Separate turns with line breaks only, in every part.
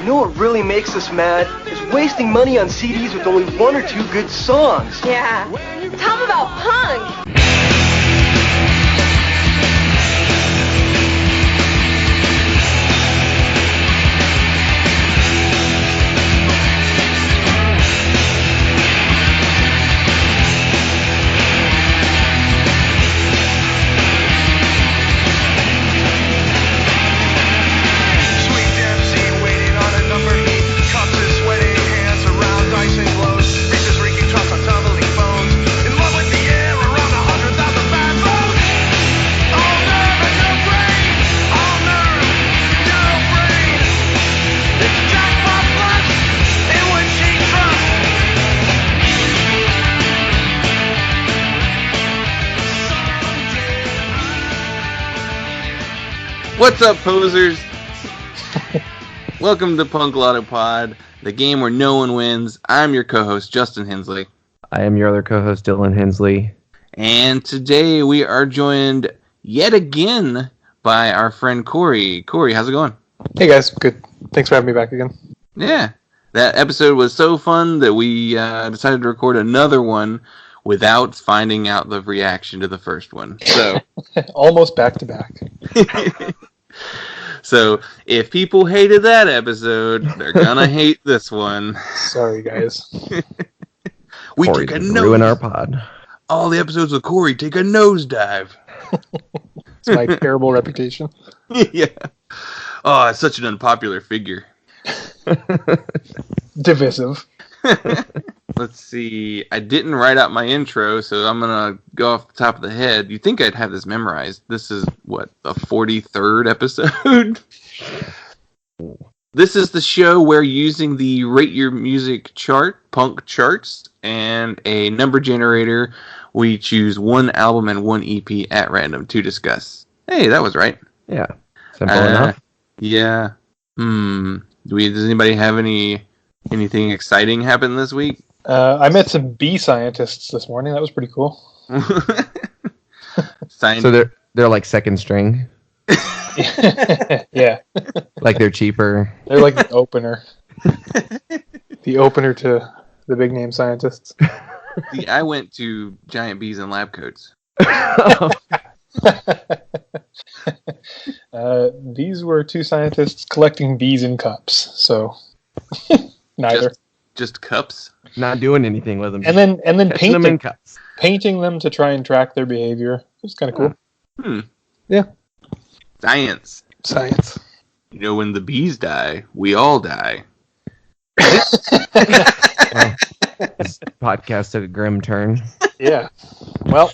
You know what really makes us mad? Is wasting money on CDs with only one or two good songs.
Yeah. Tell them about punk.
What's up, posers? Welcome to Punk Lotto Pod, the game where no one wins. I'm your co-host, Justin Hensley.
I am your other co-host, Dylan Hensley.
And today we are joined yet again by our friend Cory. Cory, how's it going?
Hey guys, good. Thanks for having me back again.
Yeah, that episode was so fun that we decided to record another one without finding out the reaction to the first one. So
almost back to back.
So, if people hated that episode, they're gonna hate this one.
Sorry, guys.
We
Cory
take a
ruin our pod.
All the episodes with Cory take a nosedive.
It's my terrible reputation.
Yeah. Oh, it's such an unpopular figure.
Divisive.
Let's see. I didn't write out my intro, so I'm going to go off the top of the head. You'd think I'd have this memorized. This is, what, the 43rd episode? This is the show where using the Rate Your Music chart, punk charts, and a number generator, we choose one album and one EP at random to discuss. Hey, that was right.
Yeah. Simple enough.
Yeah. Does anybody have anything exciting happen this week?
I met some bee scientists this morning. That was pretty cool.
So they're like second string.
Yeah.
Like they're cheaper.
They're like the opener. The opener to the big name scientists.
See, I went to giant bees in lab coats.
These were two scientists collecting bees in cups. So neither.
Just cups?
Not doing anything with them.
And then
painting them in cups.
Painting them to try and track their behavior. It was kind of cool. Yeah.
Science. You know, when the bees die, we all die.
Well, this podcast took a grim turn.
Yeah. Well,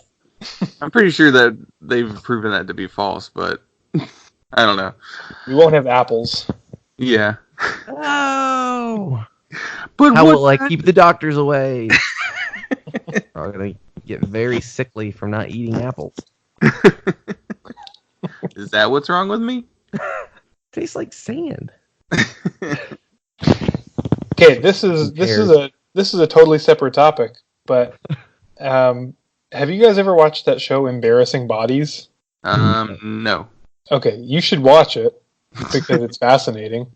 I'm pretty sure that they've proven that to be false, but I don't know.
We won't have apples.
Yeah.
Oh!
But
how will I keep the doctors away? We're going to get very sickly from not eating apples.
Is that what's wrong with me?
Tastes like sand.
Okay, this is a totally separate topic, but have you guys ever watched that show Embarrassing Bodies?
No.
Okay, you should watch it because it's fascinating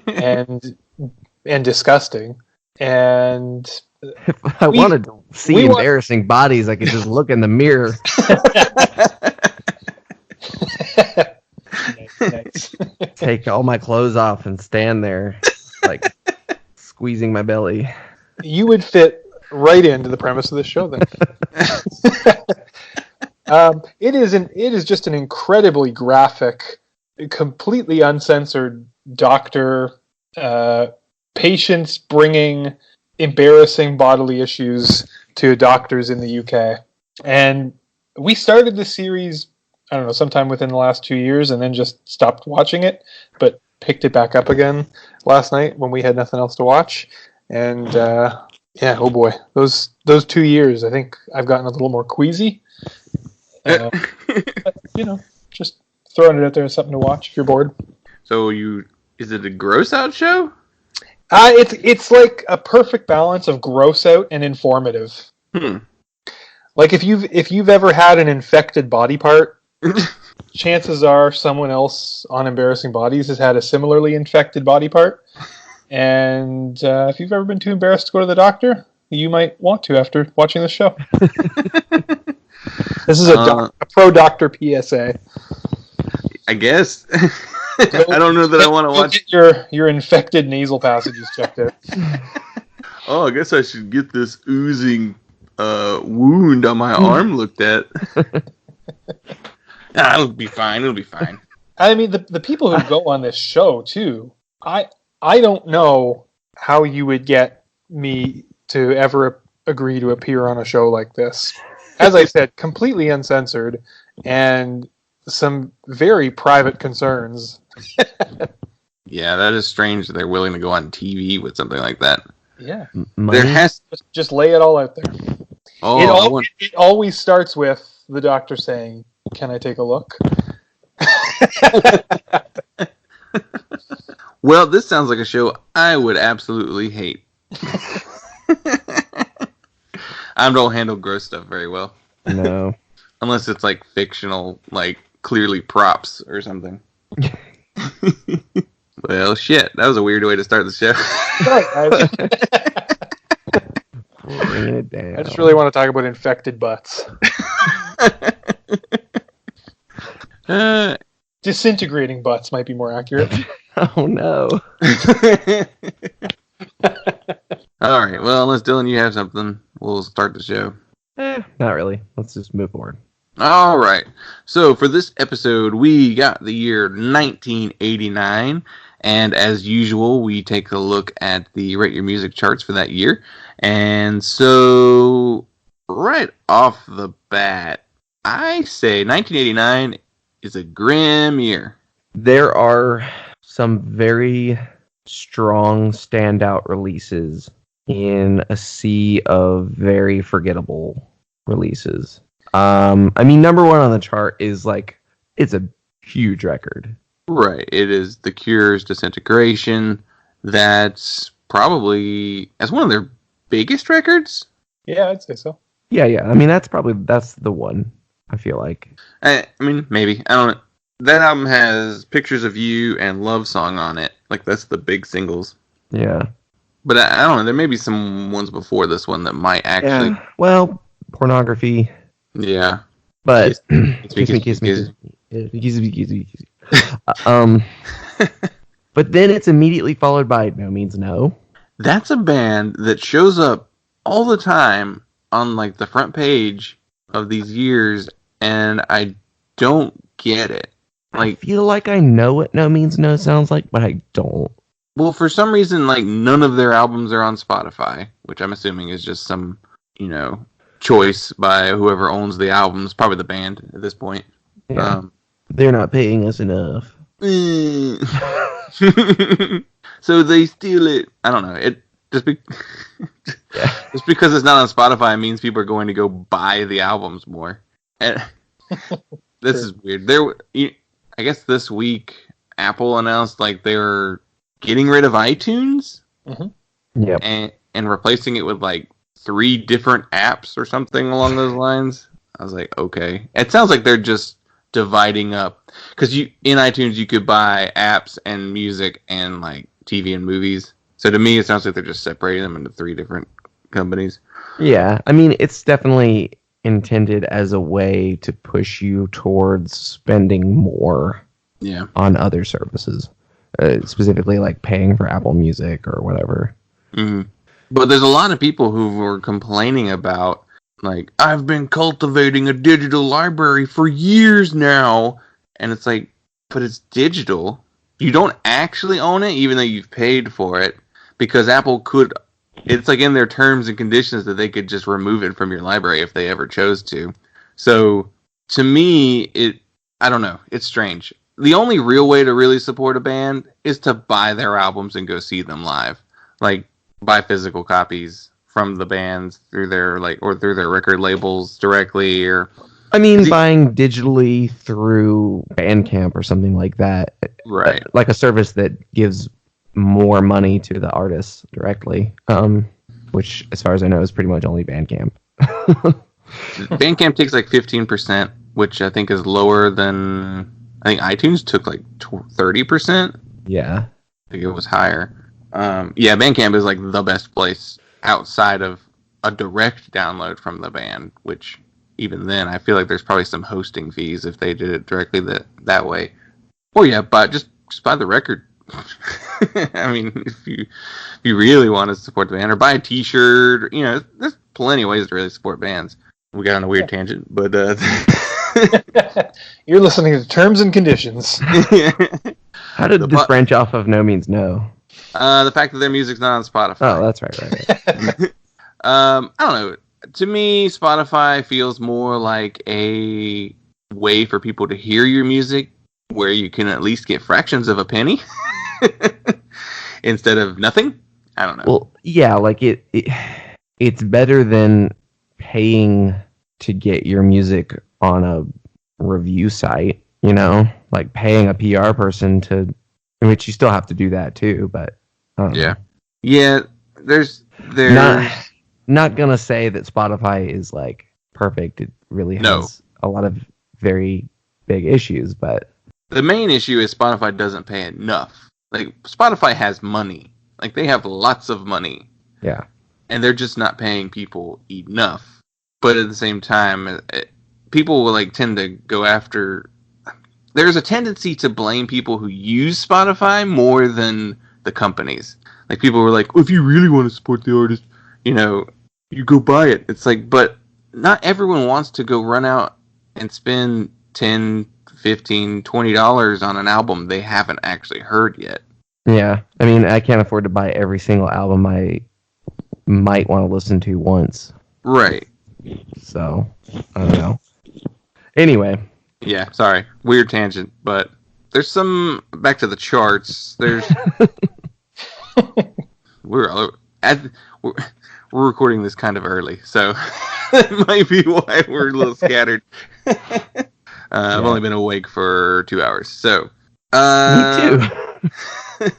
and disgusting. And
if I wanted to see embarrassing bodies, I could just look in the mirror.
Nice.
Take all my clothes off and stand there, like squeezing my belly.
You would fit right into the premise of this show, then. It is just an incredibly graphic, completely uncensored doctor, patients bringing embarrassing bodily issues to doctors in the UK. And we started the series, I don't know, sometime within the last 2 years, and then just stopped watching it, but picked it back up again last night when we had nothing else to watch. And yeah, oh boy, those 2 years, I think I've gotten a little more queasy. But, you know, just throwing it out there as something to watch if you're bored.
So is it a gross out show?
It's like a perfect balance of gross out and informative. Like if you've ever had an infected body part, chances are someone else on Embarrassing Bodies has had a similarly infected body part. And if you've ever been too embarrassed to go to the doctor, you might want to after watching the show. This is a pro-doctor PSA.
I guess. I don't know that I want to watch.
Get your infected nasal passages checked out.
Oh, I guess I should get this oozing wound on my arm looked at. It'll be fine. It'll be fine.
I mean, the people who go on this show, too, I don't know how you would get me to ever agree to appear on a show like this. As I said, completely uncensored, and some very private concerns.
Yeah, that is strange that they're willing to go on TV with something like that.
Yeah.
There has
just lay it all out there.
Oh,
it always starts with the doctor saying, "Can I take a look?"
Well, this sounds like a show I would absolutely hate. I don't handle gross stuff very well.
No.
Unless it's like fictional, like clearly props or something. Well, shit. That was a weird way to start the show.
Bringing it down.
I just really want to talk about infected butts. Disintegrating butts might be more accurate.
Oh, no.
All right. Well, unless Dylan, you have something, we'll start the show.
Not really. Let's just move forward.
All right. So for this episode, we got the year 1989. And as usual, we take a look at the Rate Your Music charts for that year. And so right off the bat, I say 1989 is a grim year.
There are some very strong standout releases in a sea of very forgettable releases. I mean, number one on the chart is like, it's a huge record.
Right. It is The Cure's Disintegration. That's probably, that's one of their biggest records.
Yeah, I'd say so.
Yeah. I mean, that's the one, I feel like.
I mean, maybe. I don't know. That album has Pictures of You and Love Song on it. Like, that's the big singles.
Yeah.
But I don't know. There may be some ones before this one that might actually...
Yeah. Well, Pornography.
Yeah.
But...
Kiss me.
But then it's immediately followed by No Means No.
That's a band that shows up all the time on, like, the front page of these years, and I don't get it. Like,
I feel like I know what No Means No sounds like, but I don't.
Well, for some reason, like, none of their albums are on Spotify, which I'm assuming is just some, choice by whoever owns the albums, probably the band at this point.
Yeah. They're not paying us enough.
So they steal it. I don't know. It just just because it's not on Spotify means people are going to go buy the albums more. And this is weird. I guess this week Apple announced like they're getting rid of iTunes.
Mm-hmm. Yep.
And replacing it with like 3 different apps or something along those lines. I was like, okay. It sounds like they're just dividing up, because in iTunes you could buy apps and music and like TV and movies. So to me, it sounds like they're just separating them into 3 different companies.
Yeah, I mean, it's definitely intended as a way to push you towards spending more on other services, specifically like paying for Apple Music or whatever.
Mm-hmm. But there's a lot of people who were complaining about, like, I've been cultivating a digital library for years now. And it's like, but it's digital. You don't actually own it, even though you've paid for it. Because Apple could, it's like in their terms and conditions that they could just remove it from your library if they ever chose to. So, to me, I don't know. It's strange. The only real way to really support a band is to buy their albums and go see them live. Like, buy physical copies from the bands through their through their record labels directly, or
I mean, buying digitally through Bandcamp or something like that,
right?
Like a service that gives more money to the artists directly, which, as far as I know, is pretty much only Bandcamp.
Bandcamp takes like 15%, which I think is lower than I think iTunes took like 30%.
Yeah,
I think it was higher. Bandcamp is like the best place outside of a direct download from the band, which even then I feel like there's probably some hosting fees if they did it directly that way. Or but just buy the record. I mean, if you really want to support the band, or buy a T-shirt, there's plenty of ways to really support bands. We got on a weird tangent, but
you're listening to Terms and Conditions.
How did this branch off of No Means No?
The fact that their music's not on Spotify.
Oh, that's right.
I don't know. To me, Spotify feels more like a way for people to hear your music, where you can at least get fractions of a penny instead of nothing. I don't know.
Well, yeah, like it's better than paying to get your music on a review site, like paying a PR person to, in which you still have to do that too, but I don't know.
Yeah, there's
not gonna say that Spotify is like perfect. It really has a lot of very big issues, but
the main issue is Spotify doesn't pay enough. Like, Spotify has money. Like, they have lots of money.
Yeah.
And they're just not paying people enough. But at the same time, people will tend to go after... There's a tendency to blame people who use Spotify more than the companies. Like, people were like, if you really want to support the artist, you go buy it. It's like, but not everyone wants to go run out and spend $10, $15, $20 on an album they haven't actually heard yet.
Yeah. I mean, I can't afford to buy every single album I might want to listen to once.
Right.
So, I don't know. Anyway.
Yeah, sorry. Weird tangent, but there's some... Back to the charts. There's... We're recording this kind of early, so that might be why we're a little scattered. I've only been awake for 2 hours, so...
Me too.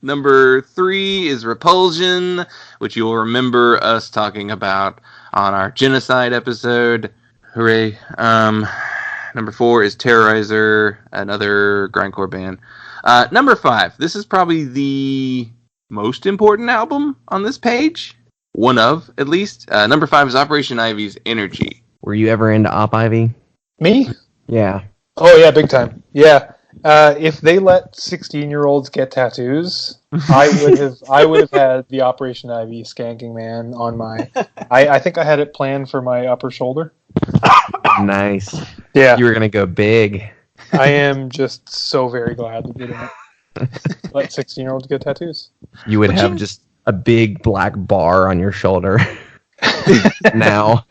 Number 3 is Repulsion, which you'll remember us talking about on our Genocide episode. Hooray. Number 4 is Terrorizer, another grindcore band. Number 5, this is probably the most important album on this page. One of, at least. Number 5 is Operation Ivy's Energy.
Were you ever into Op Ivy?
Me?
Yeah.
Oh, yeah, big time. Yeah. If they let 16-year-olds get tattoos, I would have had the Operation Ivy Skanking Man on my... I think I had it planned for my upper shoulder.
Nice.
Yeah.
You were going to go big.
I am just so very glad that they didn't let 16-year-olds get tattoos.
You would have just a big black bar on your shoulder. Now.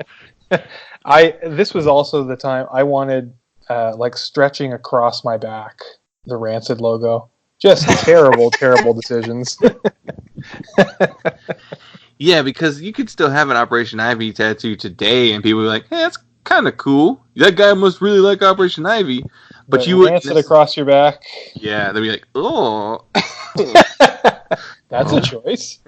This was also the time I wanted... stretching across my back, the Rancid logo. Just terrible, terrible decisions.
Yeah, because you could still have an Operation Ivy tattoo today, and people would be like, hey, that's kind of cool. That guy must really like Operation Ivy. But you would
Rancid across your back.
Yeah, they'd be like, oh.
That's a choice.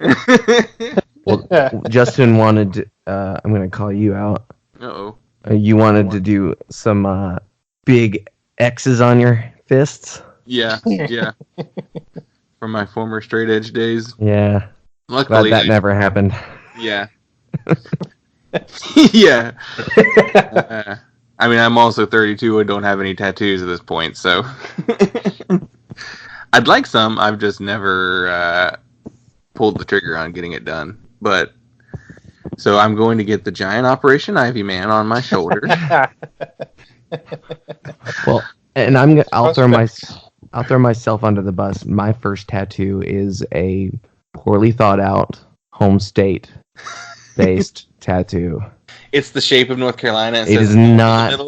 Well, Justin wanted, I'm going to call you out.
Uh-oh.
You wanted to do some big X's on your fists?
Yeah. From my former straight edge days.
Yeah.
Luckily,
glad that never happened.
Yeah. Yeah. I mean, I'm also 32 and don't have any tattoos at this point, so... I'd like some. I've just never pulled the trigger on getting it done. But... So I'm going to get the giant Operation Ivy Man on my shoulder.
Well, and I'll throw myself under the bus. My first tattoo is a poorly thought out home state based tattoo.
It's the shape of North Carolina.
It is not.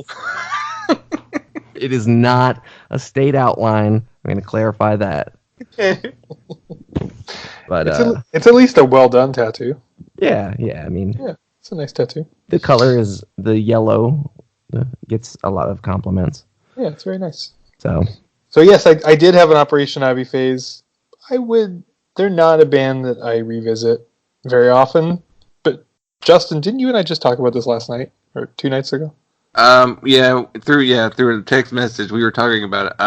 It is not a state outline. I'm going to clarify that. But
it's at least a well done tattoo.
Yeah. I mean,
yeah, it's a nice tattoo.
The color is the yellow. Gets a lot of compliments.
Yeah, it's very nice.
So
yes, I did have an Operation Ivy phase. They're not a band that I revisit very often. But Justin, didn't you and I just talk about this last night or 2 nights ago?
Yeah, through a text message we were talking about it.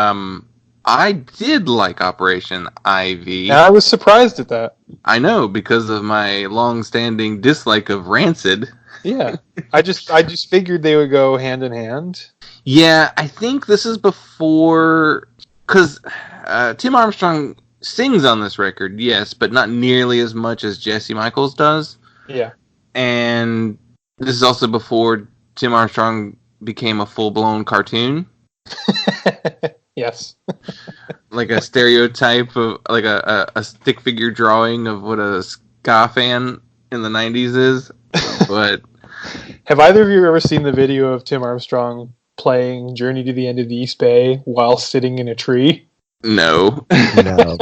I did like Operation Ivy.
And I was surprised at that.
I know, because of my long-standing dislike of Rancid.
Yeah, I just figured they would go hand in hand.
Yeah, I think this is before, because Tim Armstrong sings on this record, yes, but not nearly as much as Jesse Michaels does.
Yeah.
And this is also before Tim Armstrong became a full-blown cartoon.
Yes.
Like a stereotype of, like a stick figure drawing of what a ska fan in the 90s is. But
have either of you ever seen the video of Tim Armstrong playing Journey to the End of the East Bay while sitting in a tree?
no.
No,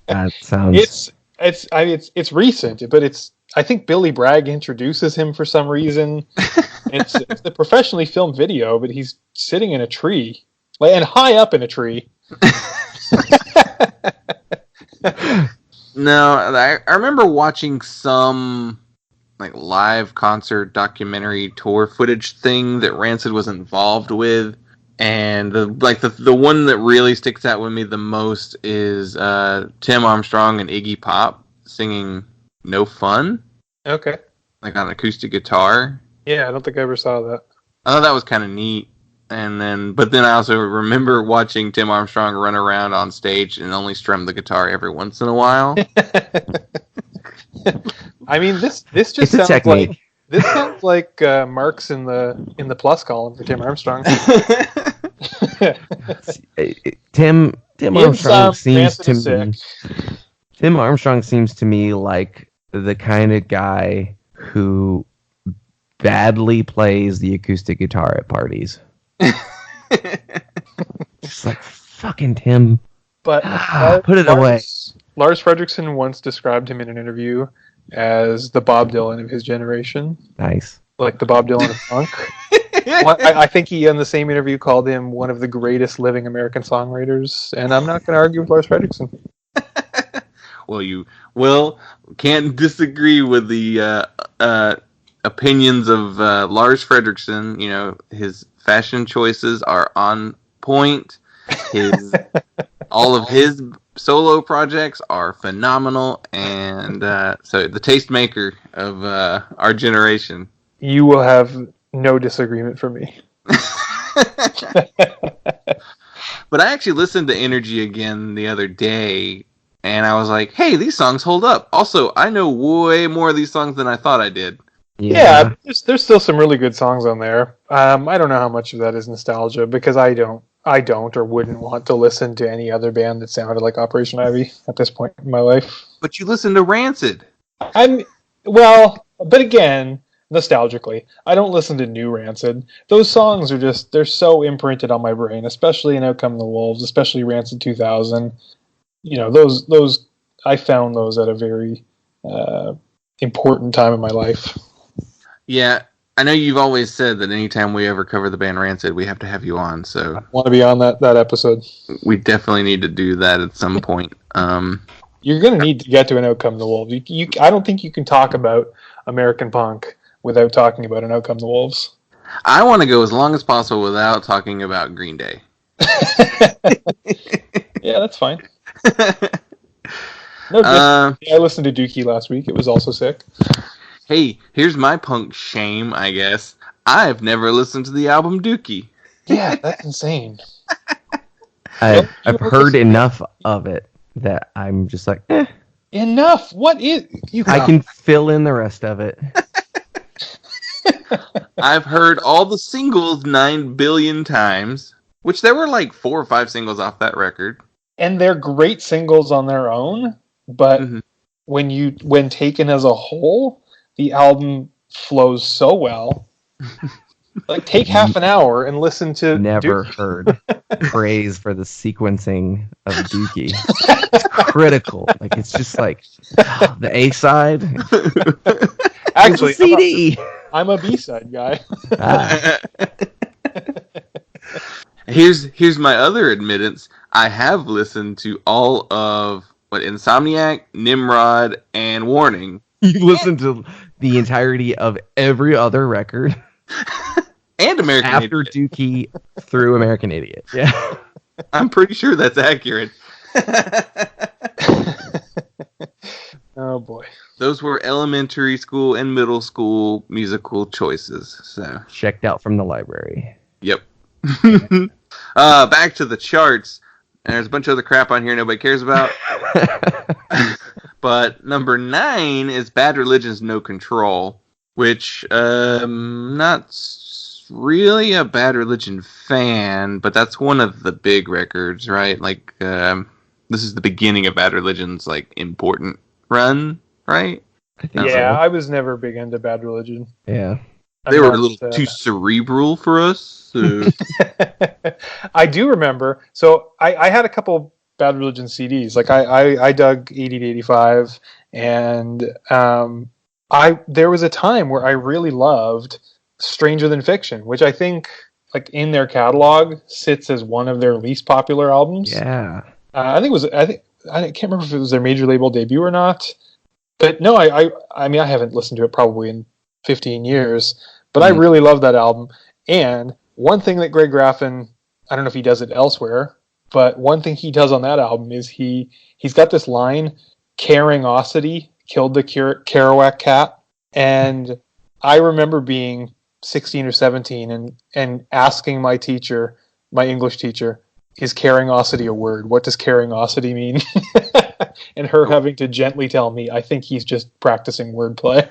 that sounds.
It's recent, but I think Billy Bragg introduces him for some reason. It's a professionally filmed video, but he's sitting in a tree, and high up in a tree.
No, I remember watching some like live concert documentary tour footage thing that Rancid was involved with, and the one that really sticks out with me the most is Tim Armstrong and Iggy Pop singing "No Fun,"
Okay.
like on acoustic guitar.
Yeah, I don't think I ever saw that.
I thought that was kind of neat. But then I also remember watching Tim Armstrong run around on stage and only strum the guitar every once in a while.
I mean, this just
It's a
sounds
technique.
like marks in the plus column for Tim Armstrong.
Tim Armstrong seems
Rancid
to
is
me. Tim Armstrong seems to me like the kind of guy who badly plays the acoustic guitar at parties. Just like fucking Tim.
But
put it away.
Lars Fredriksson once described him in an interview as the Bob Dylan of his generation,
Nice.
like the Bob Dylan of punk. I think he, in the same interview, called him one of the greatest living American songwriters, and I'm not going to argue with Lars Fredriksson.
Well, can't disagree with the opinions of Lars Fredriksson. You know, his fashion choices are on point. All of his solo projects are phenomenal, and so the tastemaker of our generation.
You will have no disagreement from me.
But I actually listened to Energy again the other day, and I was like, hey, these songs hold up. Also, I know way more of these songs than I thought I did.
Yeah, there's still some really good songs on there. I don't know how much of that is nostalgia, because I don't or wouldn't want to listen to any other band that sounded like Operation Ivy at this point in my life.
But you listen to Rancid.
But again, nostalgically, I don't listen to new Rancid. Those songs are they're so imprinted on my brain, especially in Out Come the Wolves, especially Rancid 2000. You know, those I found those at a very important time in my life.
Yeah, I know you've always said that anytime we ever cover the band Rancid, we have to have you on, so
I want to be on that episode.
we definitely need to do that at some point.
You're going to need to get to an Out Come the Wolves. I don't think you can talk about American punk without talking about an Out Come the Wolves.
I want to go as long as possible without talking about Green Day.
Yeah, that's fine. I listened to Dookie last week. It was also sick.
Hey, here's my punk shame, I guess. I've never listened to the album Dookie.
Yeah, that's insane.
I've heard enough of it that I'm just like,
Enough. What is you?
I can fill in the rest of it.
I've heard all the singles 9 billion times, which there were like 4 or 5 singles off that record.
And they're great singles on their own, but when taken as a whole, the album flows so well. Like, take half an hour and listen to
Never
Dookie.
heard praise for the sequencing of Dookie. It's critical. Like, it's just like the A side.
Actually,
CD.
I'm a B-side guy.
Here's my other admittance. I have listened to all of Insomniac, Nimrod, and Warning.
You listen to the entirety of every other record
And American
after
Idiot.
Dookie through American Idiot. Yeah.
I'm pretty sure that's accurate.
Oh boy.
Those were elementary school and middle school musical choices. So
Checked out from the library.
yep. Back to the charts. And there's a bunch of other crap on here nobody cares about. But number 9 is Bad Religion's No Control, which not really a Bad Religion fan, but that's one of the big records, right? Like this is the beginning of Bad Religion's like important run, right?
I think
Yeah,
so.
I was never big into Bad Religion.
Yeah.
They were a
I'm
little
not,
too cerebral for us. So.
I do remember. So I had a couple Bad Religion CDs. Like I dug 80 to 85, and there was a time where I really loved Stranger Than Fiction, which I think like in their catalog sits as one of their least popular albums.
Yeah.
I can't remember if it was their major label debut or not. But no, I mean I haven't listened to it probably in 15 years, but I really love that album. And one thing that Greg Graffin, I don't know if he does it elsewhere, but one thing he does on that album is he's got this line, "Caringosity killed the Kerouac cat," and I remember being 16 or 17 and asking my teacher, my English teacher, "Is caringosity a word? What does caringosity mean?" And her having to gently tell me, "I think he's just practicing wordplay."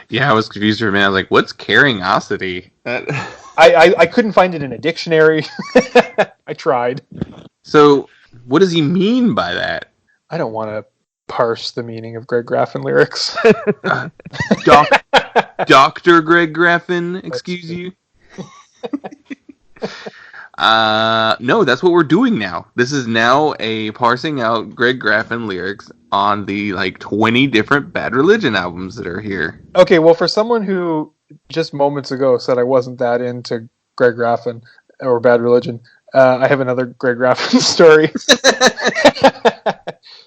Yeah, I was confused for a minute. I was like, what's caringosity?
I couldn't find it in a dictionary. I tried.
So, what does he mean by that?
I don't want to parse the meaning of Greg Graffin lyrics.
Dr. Greg Graffin, excuse you? No, that's what we're doing now. This is now a parsing out Greg Graffin lyrics on the like 20 different Bad Religion albums that are here.
Okay, well, for someone who just moments ago said I wasn't that into Greg Graffin or Bad Religion, I have another Greg Graffin story.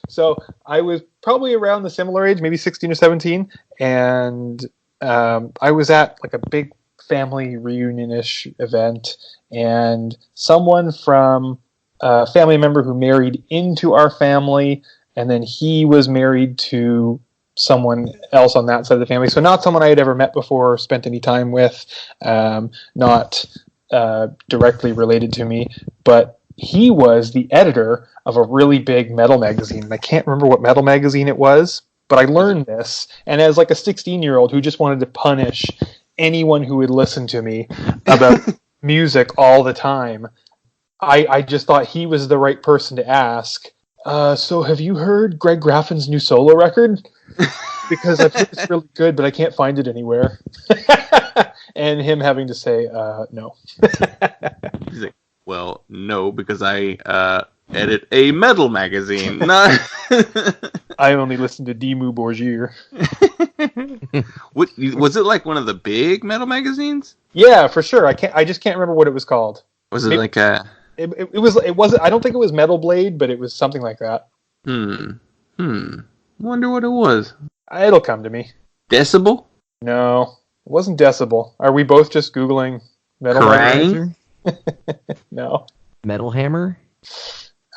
So I was probably around the similar age, maybe 16 or 17, and I was at like a big family reunion-ish event, and someone from a family member who married into our family, and then he was married to someone else on that side of the family. So not someone I had ever met before or spent any time with, not directly related to me, but he was the editor of a really big metal magazine. I can't remember what metal magazine it was, but I learned this, and as like a 16-year-old who just wanted to punish anyone who would listen to me about music all the time, I just thought he was the right person to ask. So have you heard Greg Graffin's new solo record? Because I've heard it's really good, but I can't find it anywhere. And him having to say, no.
He's like, well, no, because I edit a metal magazine. Not
I only listen to Dimmu Borgir.
What was it, like one of the big metal magazines?
Yeah, for sure. I just can't remember what it was called.
Was it like a...
It wasn't. I don't think it was Metal Blade, but it was something like that.
Wonder what it was.
It'll come to me.
Decibel?
No, it wasn't Decibel. Are we both just Googling Metal
Kerrang?
No.
Metal Hammer?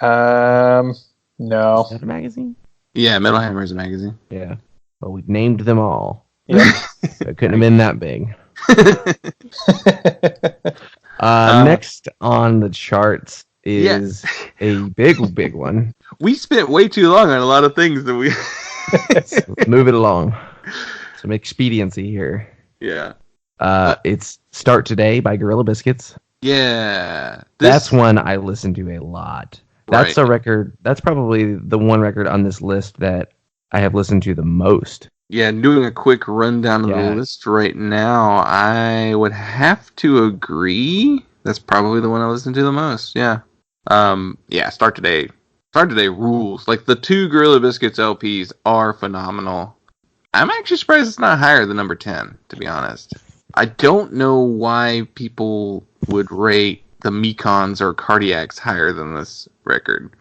No.
Is that a magazine?
Yeah, Metal Hammer is a magazine.
Yeah. Well, we've named them all.
Yeah.
It couldn't have been that big. Next on the charts is a big one.
We spent way too long on a lot of things that we...
So let's move it along. Some expediency here.
Yeah.
It's Start Today by Gorilla Biscuits.
Yeah.
That's one I listen to a lot. That's
Right.
a record. That's probably the one record on this list that I have listened to the most.
Yeah, doing a quick rundown of the list right now, I would have to agree. That's probably the one I listen to the most. Yeah. Start Today. Start Today rules. Like, the 2 Gorilla Biscuits LPs are phenomenal. I'm actually surprised it's not higher than number 10, to be honest. I don't know why people would rate the Mekons or Cardiacs higher than this record.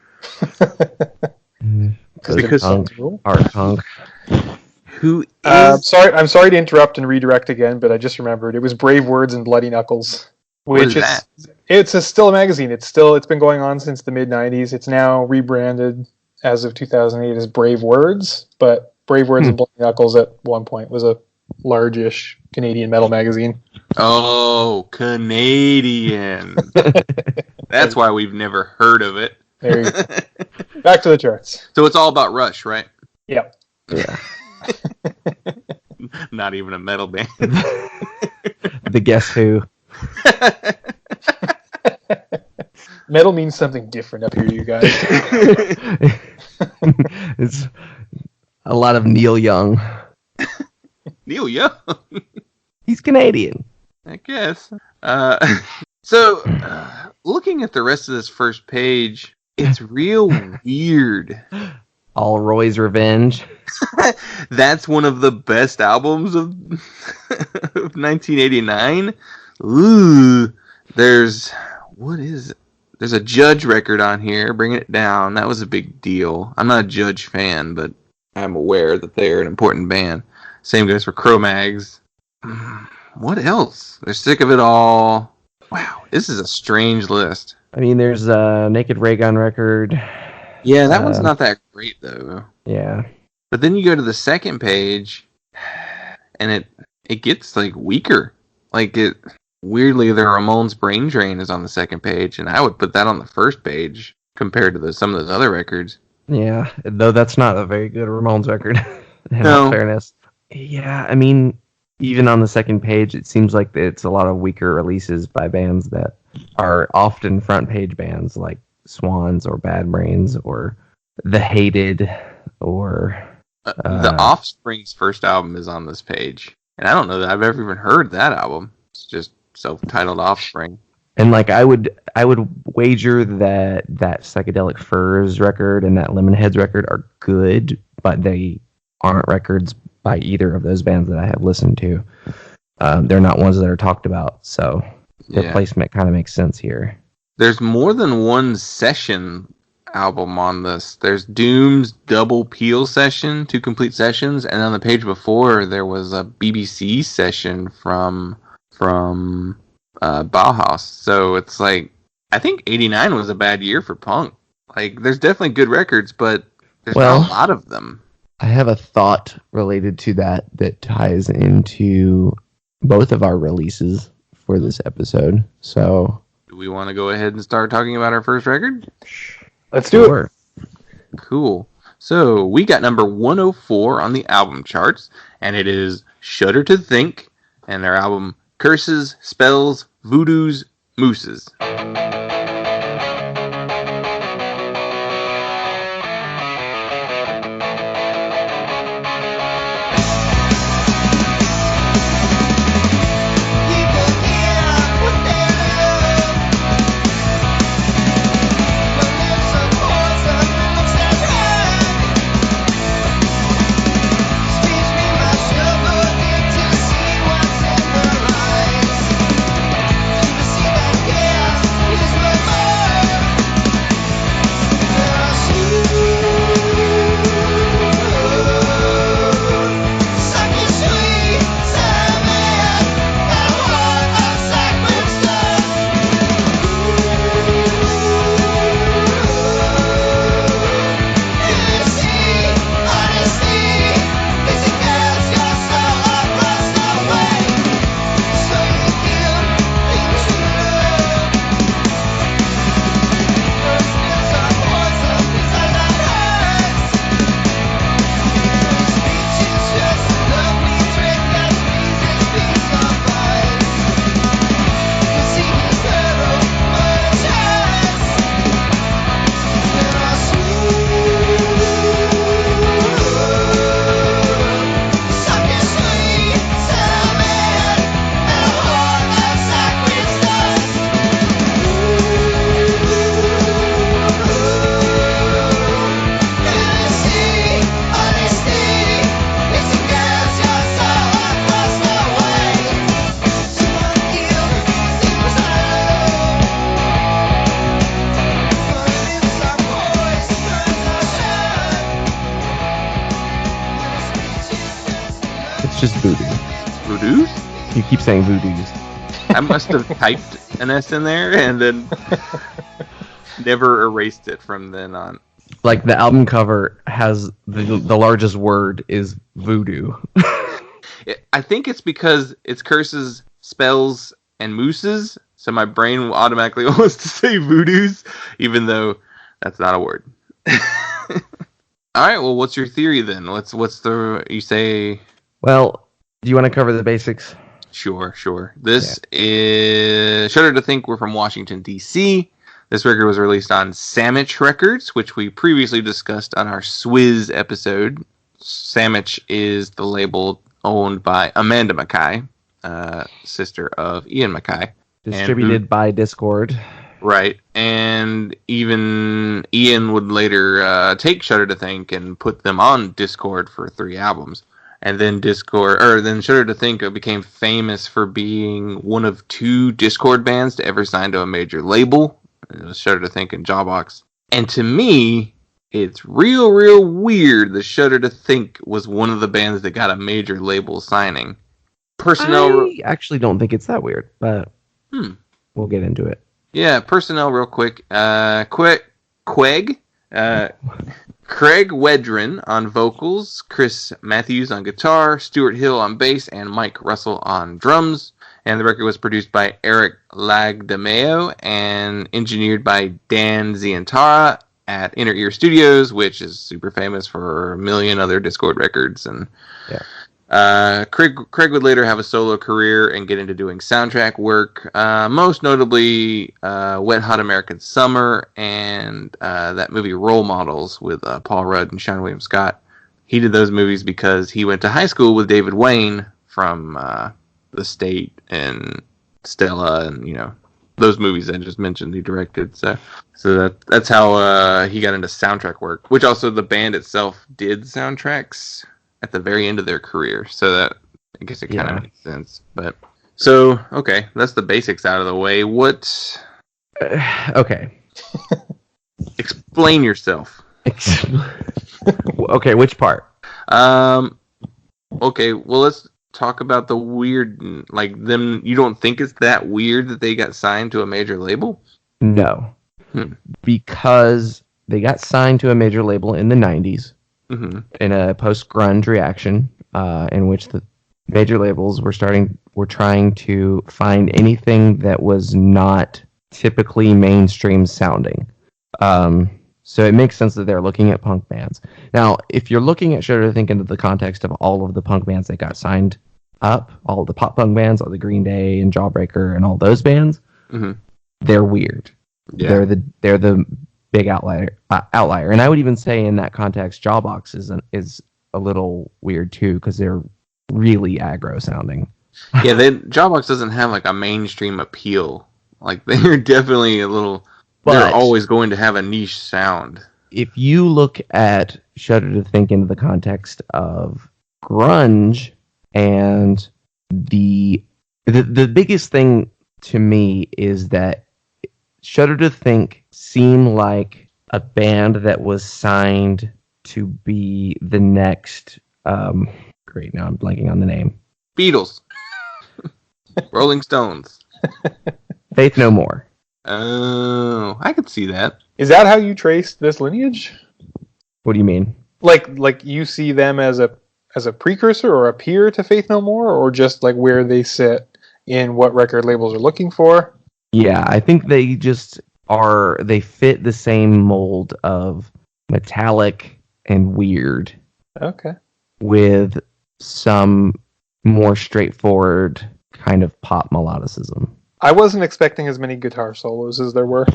Because art punk.
Who is...
I'm sorry to interrupt and redirect again, but I just remembered. It was Brave Words and Bloody Knuckles.
What is that?
It's still a magazine. It's been going on since the mid '90s. It's now rebranded as of 2008 as Brave Words, but Brave Words and Bloody Knuckles at one point was a large-ish Canadian metal magazine.
Oh, Canadian. That's why we've never heard of it.
There you go. Back to the charts.
So it's all about Rush, right?
Yep.
Yeah.
Not even a metal band.
The Guess Who.
Metal means something different up here, you guys.
It's a lot of Neil Young.
Neil Young?
He's Canadian.
I guess. So, looking at the rest of this first page, it's real weird.
All Roy's Revenge.
That's one of the best albums of 1989. Ooh, there's a Judge record on here, Bringing It Down. That was a big deal. I'm not a Judge fan, but I'm aware that they're an important band. Same goes for Cro-Mags. What else? They're Sick of It All. Wow, this is a strange list.
I mean, there's a Naked Raygun record.
Yeah, that one's not that great, though.
Yeah.
But then you go to the second page, and it gets, like, weaker. Like, weirdly, the Ramones' Brain Drain is on the second page, and I would put that on the first page compared to some of those other records.
Yeah, though that's not a very good Ramones record, in
No.
all fairness. Yeah, I mean, even on the second page, it seems like it's a lot of weaker releases by bands that are often front page bands, like Swans or Bad Brains or The Hated or...
The Offspring's first album is on this page, and I don't know that I've ever even heard that album. It's just self-titled Offspring.
And like I would wager that Psychedelic Furs record and that Lemonheads record are good, but they aren't records by either of those bands that I have listened to. They're not ones that are talked about, so their placement kind of makes sense here.
There's more than one session album on this. There's Doom's Double Peel session, 2 complete sessions, and on the page before there was a BBC session from Bauhaus. So it's like, I think 89 was a bad year for punk. Like, there's definitely good records, but there's not a lot of them.
I have a thought related to that ties into both of our releases for this episode. So,
do we want to go ahead and start talking about our first record?
Let's do it.
Cool. So, we got number 104 on the album charts, and it is Shudder to Think, and their album Curses, Spells, Voodoos, Mooses.
It's just voodoo.
Voodoos?
You keep saying voodoos.
I must have typed an S in there and then never erased it from then on.
Like the album cover has the largest word is voodoo.
I think it's because it's curses, spells, and mooses, so my brain automatically wants to say voodoos, even though that's not a word. All right, well, what's your theory then? You say?
Well, do you want to cover the basics?
Sure. This is Shudder to Think. We're from Washington, D.C. This record was released on Sandwich Records, which we previously discussed on our Swizz episode. Sandwich is the label owned by Amanda Mackay, sister of Ian Mackay.
Distributed by Discord.
Right, and even Ian would later take Shudder to Think and put them on Discord for 3 albums. And then Shudder to Think became famous for being one of 2 Discord bands to ever sign to a major label. It was Shudder to Think and Jawbox. And to me, it's real weird that Shudder to Think was one of the bands that got a major label signing.
I actually don't think it's that weird, but we'll get into it.
Yeah, personnel real quick. Craig Wedren on vocals, Chris Matthews on guitar, Stuart Hill on bass, and Mike Russell on drums. And the record was produced by Eric Lagdameo and engineered by Dan Zientara at Inner Ear Studios, which is super famous for a million other Discord records. And Craig would later have a solo career and get into doing soundtrack work, most notably Wet Hot American Summer and that movie Role Models with Paul Rudd and Seann William Scott. He did those movies because he went to high school with David Wayne from The State and Stella and, those movies I just mentioned he directed. So that's how he got into soundtrack work, which also the band itself did soundtracks at the very end of their career. So that, I guess it kind of makes sense. But so, okay, that's the basics out of the way. What?
Okay.
Explain yourself.
Okay, which part?
Okay, well, let's talk about the weird, like them. You don't think it's that weird that they got signed to a major label?
No. Because they got signed to a major label in the 90s. Mm-hmm. In a post-grunge reaction, in which the major labels were trying to find anything that was not typically mainstream sounding. So it makes sense that they're looking at punk bands. Now, if you're looking at Shudder to Think into the context of all of the punk bands that got signed up, all the pop punk bands, all the Green Day and Jawbreaker and all those bands, they're weird. Yeah. They're the big outlier, and I would even say in that context, Jawbox is a little weird too because they're really aggro sounding.
Yeah, Jawbox doesn't have like a mainstream appeal. Like they're definitely a little. They're always going to have a niche sound.
If you look at Shudder to Think into the context of grunge, and the biggest thing to me is that Shudder to Think seemed like a band that was signed to be the next. Great, now I'm blanking on the name.
Beatles, Rolling Stones,
Faith No More.
Oh, I could see that.
Is that how you trace this lineage?
What do you mean?
Like you see them as a precursor or a peer to Faith No More, or just like where they sit in what record labels are looking for?
Yeah, I think they just they fit the same mold of metallic and weird.
Okay. With
some more straightforward kind of pop melodicism.
I wasn't expecting as many guitar solos as there were.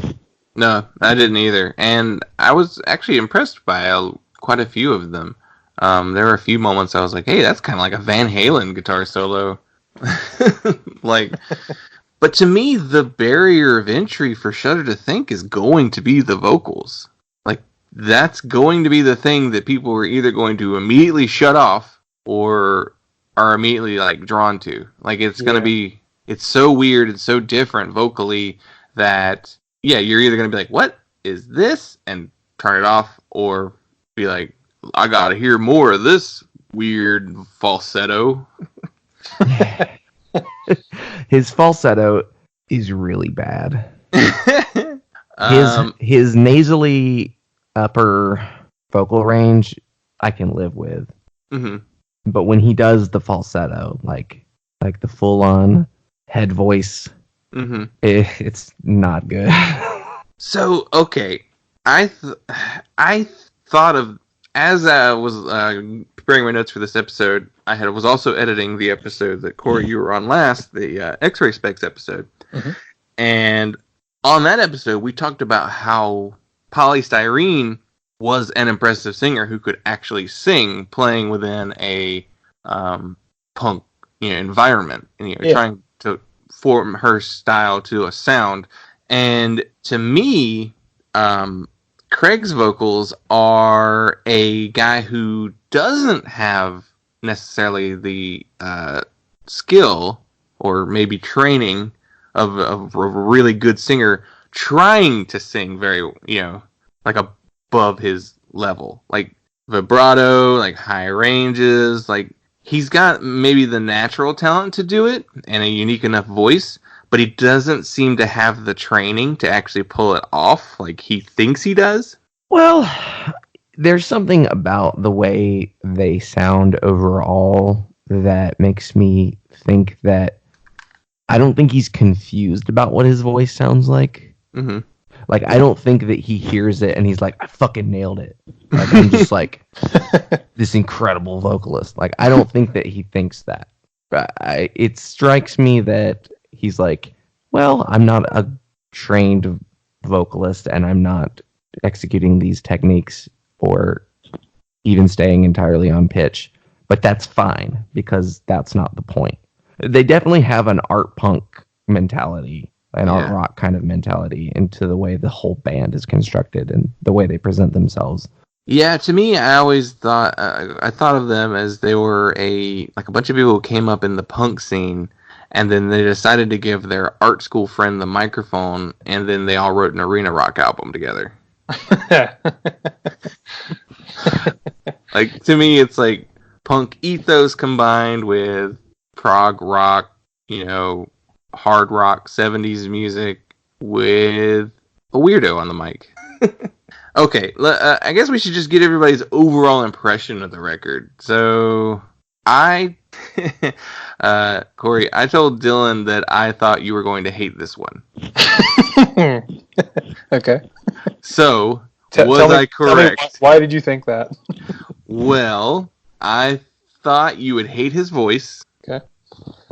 No, I didn't either. And I was actually impressed by quite a few of them. There were a few moments I was like, hey, that's kind of like a Van Halen guitar solo. But to me, the barrier of entry for Shudder to Think is going to be the vocals. Like, that's going to be the thing that people are either going to immediately shut off or are immediately, like, drawn to. Like, it's going to be... It's so weird and so different vocally that, yeah, you're either going to be like, what is this? And turn it off, or be like, I got to hear more of this weird falsetto.
His falsetto is really bad. His
his
nasally upper vocal range I can live with.
hmm
But when he does the falsetto, like the full on head voice,
hmm
it's not good.
So okay, I thought of as I was preparing my notes for this episode. Was also editing the episode that Cory you were on last, the X-ray specs episode, and on that episode we talked about how Polystyrene was an impressive singer who could actually sing, playing within a punk environment, and trying to form her style to a sound. And to me, Craig's vocals are a guy who doesn't have necessarily the skill or maybe training of a really good singer trying to sing very, like above his level, like vibrato, like high ranges. Like he's got maybe the natural talent to do it and a unique enough voice, but he doesn't seem to have the training to actually pull it off like he thinks he does.
Well, there's something about the way they sound overall that makes me think that I don't think he's confused about what his voice sounds like.
Mm-hmm.
Like, I don't think that he hears it and he's like, I fucking nailed it. Like, I'm just like this incredible vocalist. Like, I don't think that he thinks that. It strikes me that he's like, well, I'm not a trained vocalist and I'm not executing these techniques or even staying entirely on pitch, but that's fine because that's not the point. They definitely have an art punk mentality, an art rock kind of mentality into the way the whole band is constructed and the way they present themselves.
Yeah, to me, I always thought I thought of them as they were a bunch of people who came up in the punk scene, and then they decided to give their art school friend the microphone, and then they all wrote an arena rock album together. Like, to me, it's like punk ethos combined with prog rock, hard rock 70s music with a weirdo on the mic. Okay, I guess we should just get everybody's overall impression of the record. So, Cory, I told Dylan that I thought you were going to hate this one.
Okay.
So, was I correct?
Why did you think that?
Well, I thought you would hate his voice.
Okay.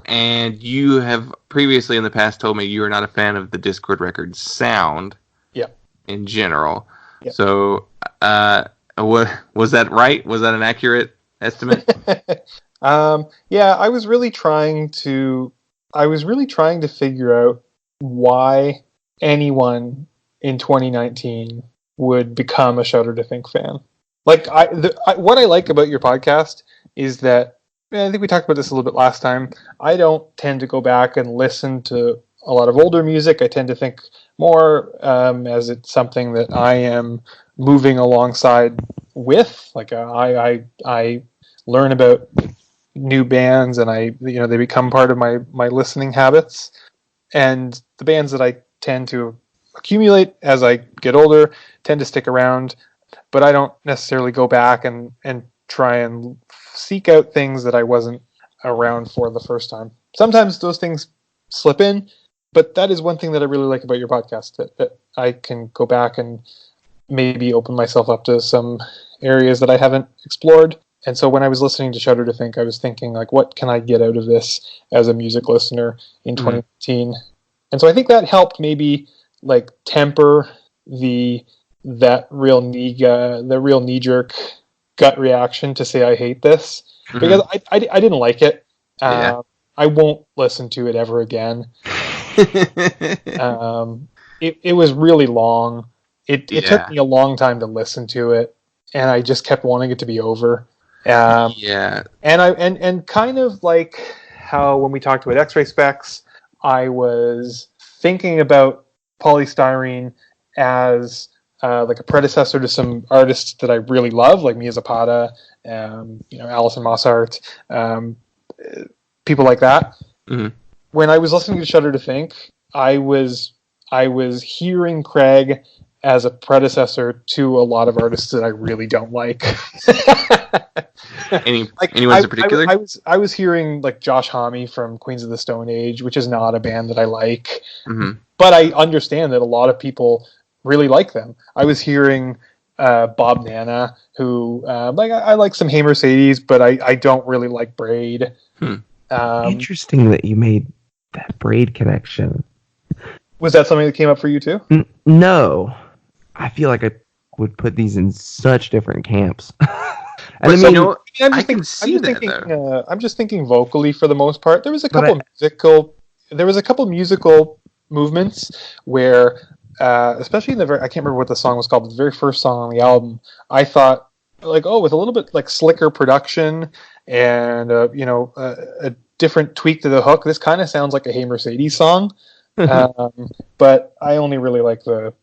And you have previously in the past told me you are not a fan of the Discord Records sound.
Yeah.
In general.
Yeah.
So, was that right? Was that an accurate estimate?
Yeah, I was really trying to figure out why anyone in 2019 would become a Shudder to Think fan. Like, what I like about your podcast is that, I think we talked about this a little bit last time, I don't tend to go back and listen to a lot of older music. I tend to think more as it's something that I am moving alongside with. Like, I learn about new bands and they become part of my listening habits. And the bands that I tend to accumulate as I get older tend to stick around, but I don't necessarily go back and try and seek out things that I wasn't around for the first time. Sometimes those things slip in, but that is one thing that I really like about your podcast, that I can go back and maybe open myself up to some areas that I haven't explored. And so when I was listening to Shudder to Think, I was thinking, like, what can I get out of this as a music listener in 2018? And so I think that helped maybe like temper the real knee-jerk gut reaction to say I hate this, because I didn't like it. I won't listen to it ever again. It was really long. It took me a long time to listen to it, and I just kept wanting it to be over. And kind of like how when we talked about X-ray specs, I was thinking about Polystyrene as like a predecessor to some artists that I really love, like Mia Zapata, Alison Mossart, people like that.
Mhm.
When I was listening to Shudder to Think, I was hearing Craig as a predecessor to a lot of artists that I really don't like.
Anyone in particular?
I was hearing like Josh Homme from Queens of the Stone Age, which is not a band that I like, but I understand that a lot of people really like them. I was hearing Bob Nana, who I like some Hey Mercedes, but I don't really like Braid.
Interesting that you made that Braid connection.
Was that something that came up for you too?
No, I feel like I would put these in such different camps.
And
I'm just thinking vocally for the most part. There was a couple musical movements where, especially in I can't remember what the song was called, but the very first song on the album, I thought like, with a little bit like slicker production and a different tweak to the hook, this kind of sounds like a Hey Mercedes song. But I only really like the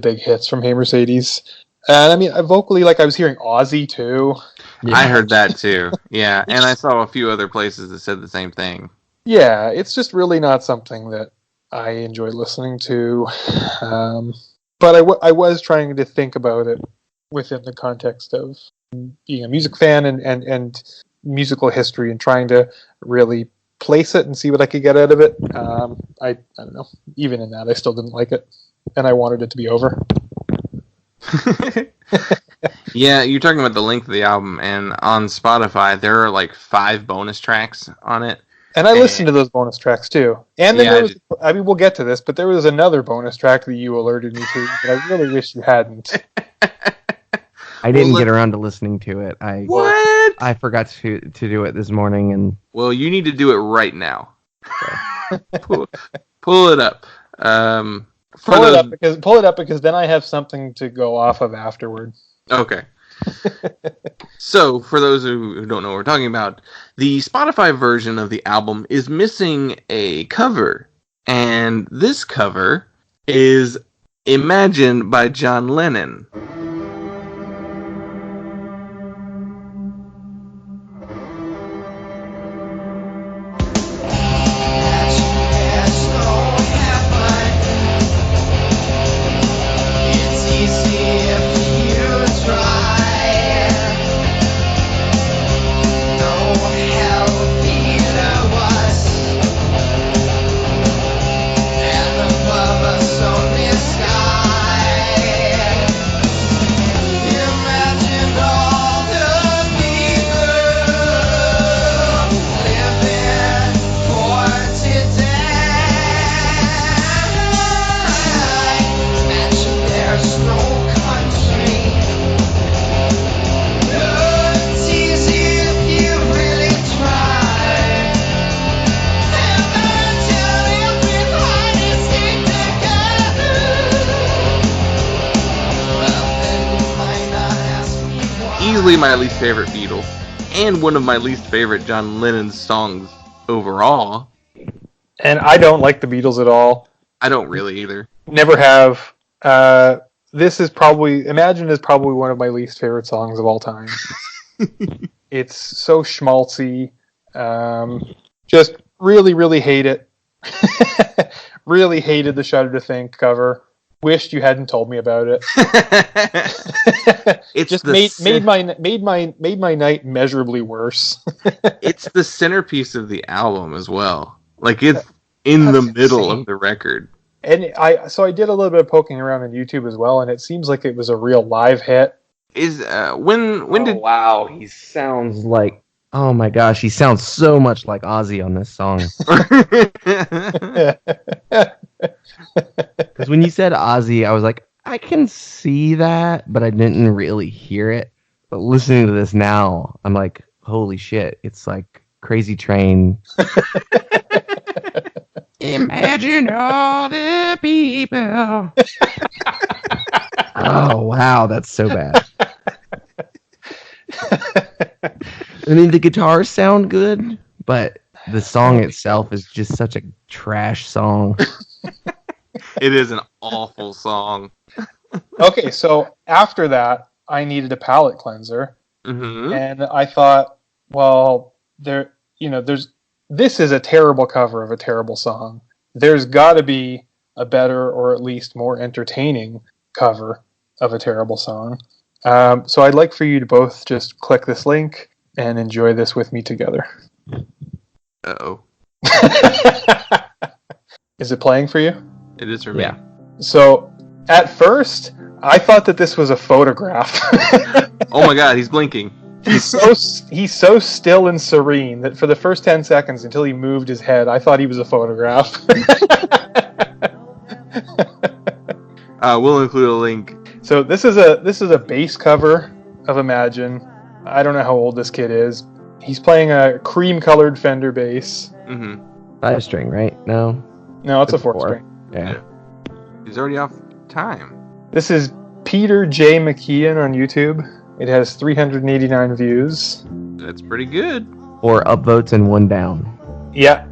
big hits from Hey Mercedes. And I mean, vocally, like I was hearing Ozzy too.
Yeah. I heard that too. Yeah, and I saw a few other places that said the same thing.
Yeah, it's just really not something that I enjoy listening to. But I was trying to think about it within the context of being a music fan and musical history, and trying to really place it and see what I could get out of it. I don't know. Even in that, I still didn't like it, and I wanted it to be over.
Yeah, you're talking about the length of the album, and on Spotify there are like 5 bonus tracks on it.
And I listened to those bonus tracks too. And then we'll get to this, but there was another bonus track that you alerted me to that I really wish you hadn't.
I didn't get around to listening to it. I forgot to do it this morning, and
well, you need to do it right now. Pull it up. Pull
it up because then I have something to go off of afterward.
Okay. So, for those who don't know what we're talking about, the Spotify version of the album is missing a cover, and this cover is Imagine by John Lennon. Easily my least favorite Beatle, and one of my least favorite John Lennon songs overall.
And I don't like the Beatles at all.
I don't really either.
Never have. This is probably Imagine is probably one of my least favorite songs of all time. It's so schmaltzy. Just really, really hate it. Really hated the Shudder to Think cover. Wished you hadn't told me about it. It just made my night measurably worse.
It's the centerpiece of the album as well. Like it's in the middle of the record.
And I did a little bit of poking around on YouTube as well, and it seems like it was a real live hit.
Wow, he sounds like, oh my gosh, he sounds so much like Ozzy on this song. Because when you said Ozzy, I was like, I can see that, but I didn't really hear it. But listening to this now, I'm like, holy shit, it's like Crazy Train. Imagine all the people. Oh, wow, that's so bad. I mean, the guitars sound good, but the song itself is just such a trash song.
It is an awful song.
Okay, so after that, I needed a palate cleanser,
mm-hmm.
and I thought, well, there's this is a terrible cover of a terrible song. There's got to be a better or at least more entertaining cover of a terrible song. So I'd like for you to both just click this link and enjoy this with me together.
Uh-oh.
Is it playing for you?
It is for me.
Yeah.
So at first, I thought that this was a photograph.
Oh my god, he's blinking.
He's so still and serene that for the first 10 seconds until he moved his head, I thought he was a photograph.
We'll include a link.
So this is a bass cover of Imagine. I don't know how old this kid is. He's playing a cream-colored Fender bass.
Mm-hmm.
5-string, right? No.
No, it's a 4-string.
Yeah.
He's already off time.
This is Peter J. McKeon on YouTube. It has 389 views.
That's pretty good.
4 upvotes and 1 down.
Yeah.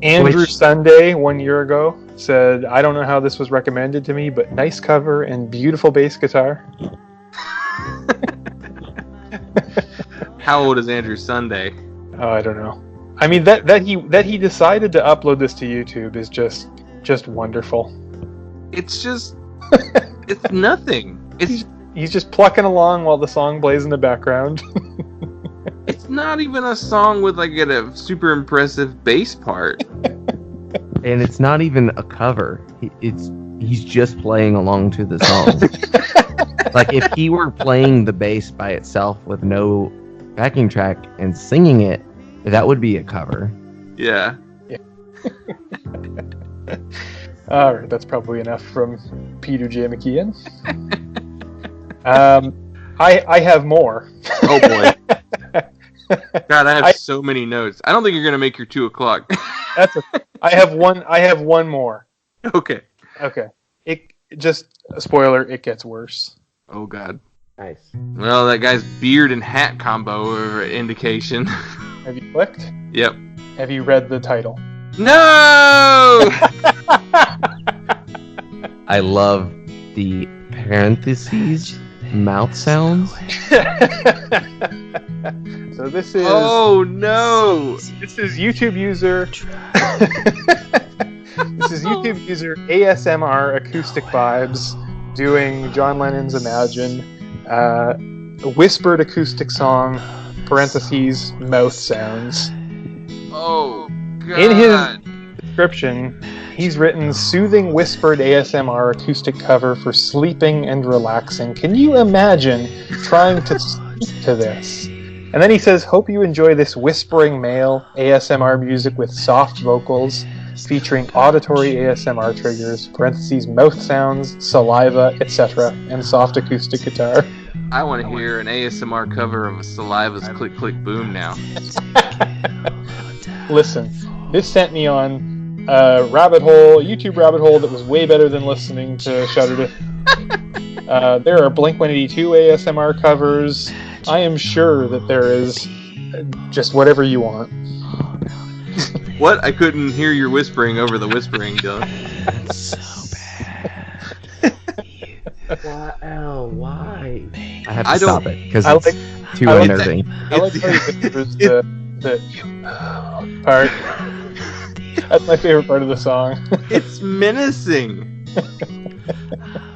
Andrew Sunday 1 year ago said, I don't know how this was recommended to me, but nice cover and beautiful bass guitar.
How old is Andrew Sunday?
Oh, I don't know. I mean, that he decided to upload this to YouTube is just wonderful.
It's just... it's nothing.
He's just plucking along while the song plays in the background.
It's not even a song with like a super impressive bass part.
And it's not even a cover. He's just playing along to the song. Like if he were playing the bass by itself with no backing track and singing it, that would be a cover.
Yeah.
All right, that's probably enough from Peter J. McKeon. I have more.
Oh boy. God, I have so many notes. I don't think you're gonna make your 2 o'clock.
I have one more.
Okay.
It just a spoiler. It gets worse.
Oh god.
Nice.
Well, that guy's beard and hat combo are an indication.
Have you clicked?
Yep.
Have you read the title?
No.
I love the parentheses mouth sounds.
So this is.
Oh no!
This is YouTube user. This is YouTube user ASMR Acoustic Vibes doing John Lennon's Imagine, a whispered acoustic song. Parentheses mouth sounds.
Oh god!
In his description, he's written soothing whispered ASMR acoustic cover for sleeping and relaxing. Can you imagine trying to sleep to this? And then he says, hope you enjoy this whispering male ASMR music with soft vocals, featuring auditory ASMR triggers, parentheses, mouth sounds, saliva, etc., and soft acoustic guitar.
I want to hear an ASMR cover of Saliva's Click Click Boom now.
Listen, this sent me on a YouTube rabbit hole that was way better than listening to Shudder. There are Blink-182 ASMR covers. I am sure that there is just whatever you want.
What? I couldn't hear your whispering over the whispering, Dylan.
Why? I have to stop it because
it's
too unnerving.
I like how you whispers the part. That's my favorite part of the song.
It's menacing.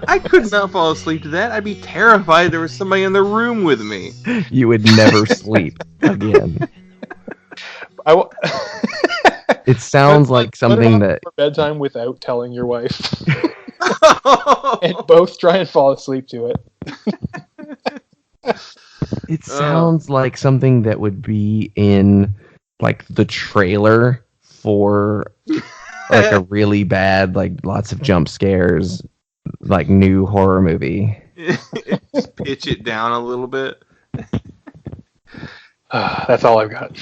I could not fall asleep to that. I'd be terrified there was somebody in the room with me.
You would never sleep again. It sounds like something that...
for bedtime without telling your wife. And both try and fall asleep to it.
It sounds like something that would be in like the trailer for like a really bad, like lots of jump scares, like new horror movie.
Just pitch it down a little bit.
That's all I've got.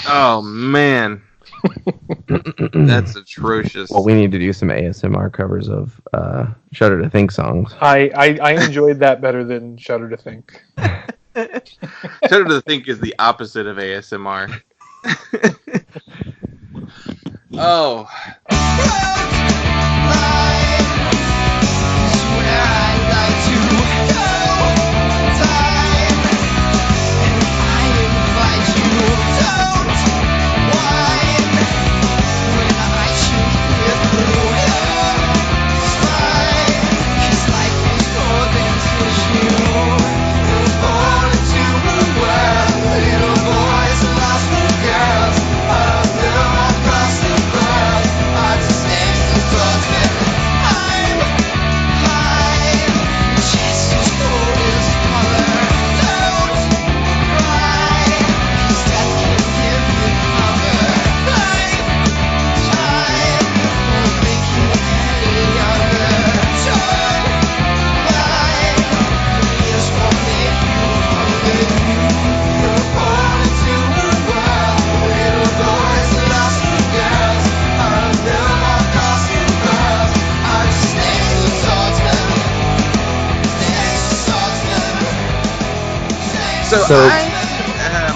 Oh man. That's atrocious.
Well, we need to do some ASMR covers of Shudder to Think songs.
I enjoyed that better than Shudder to Think.
Shudder to Think is the opposite of ASMR. Oh.
Why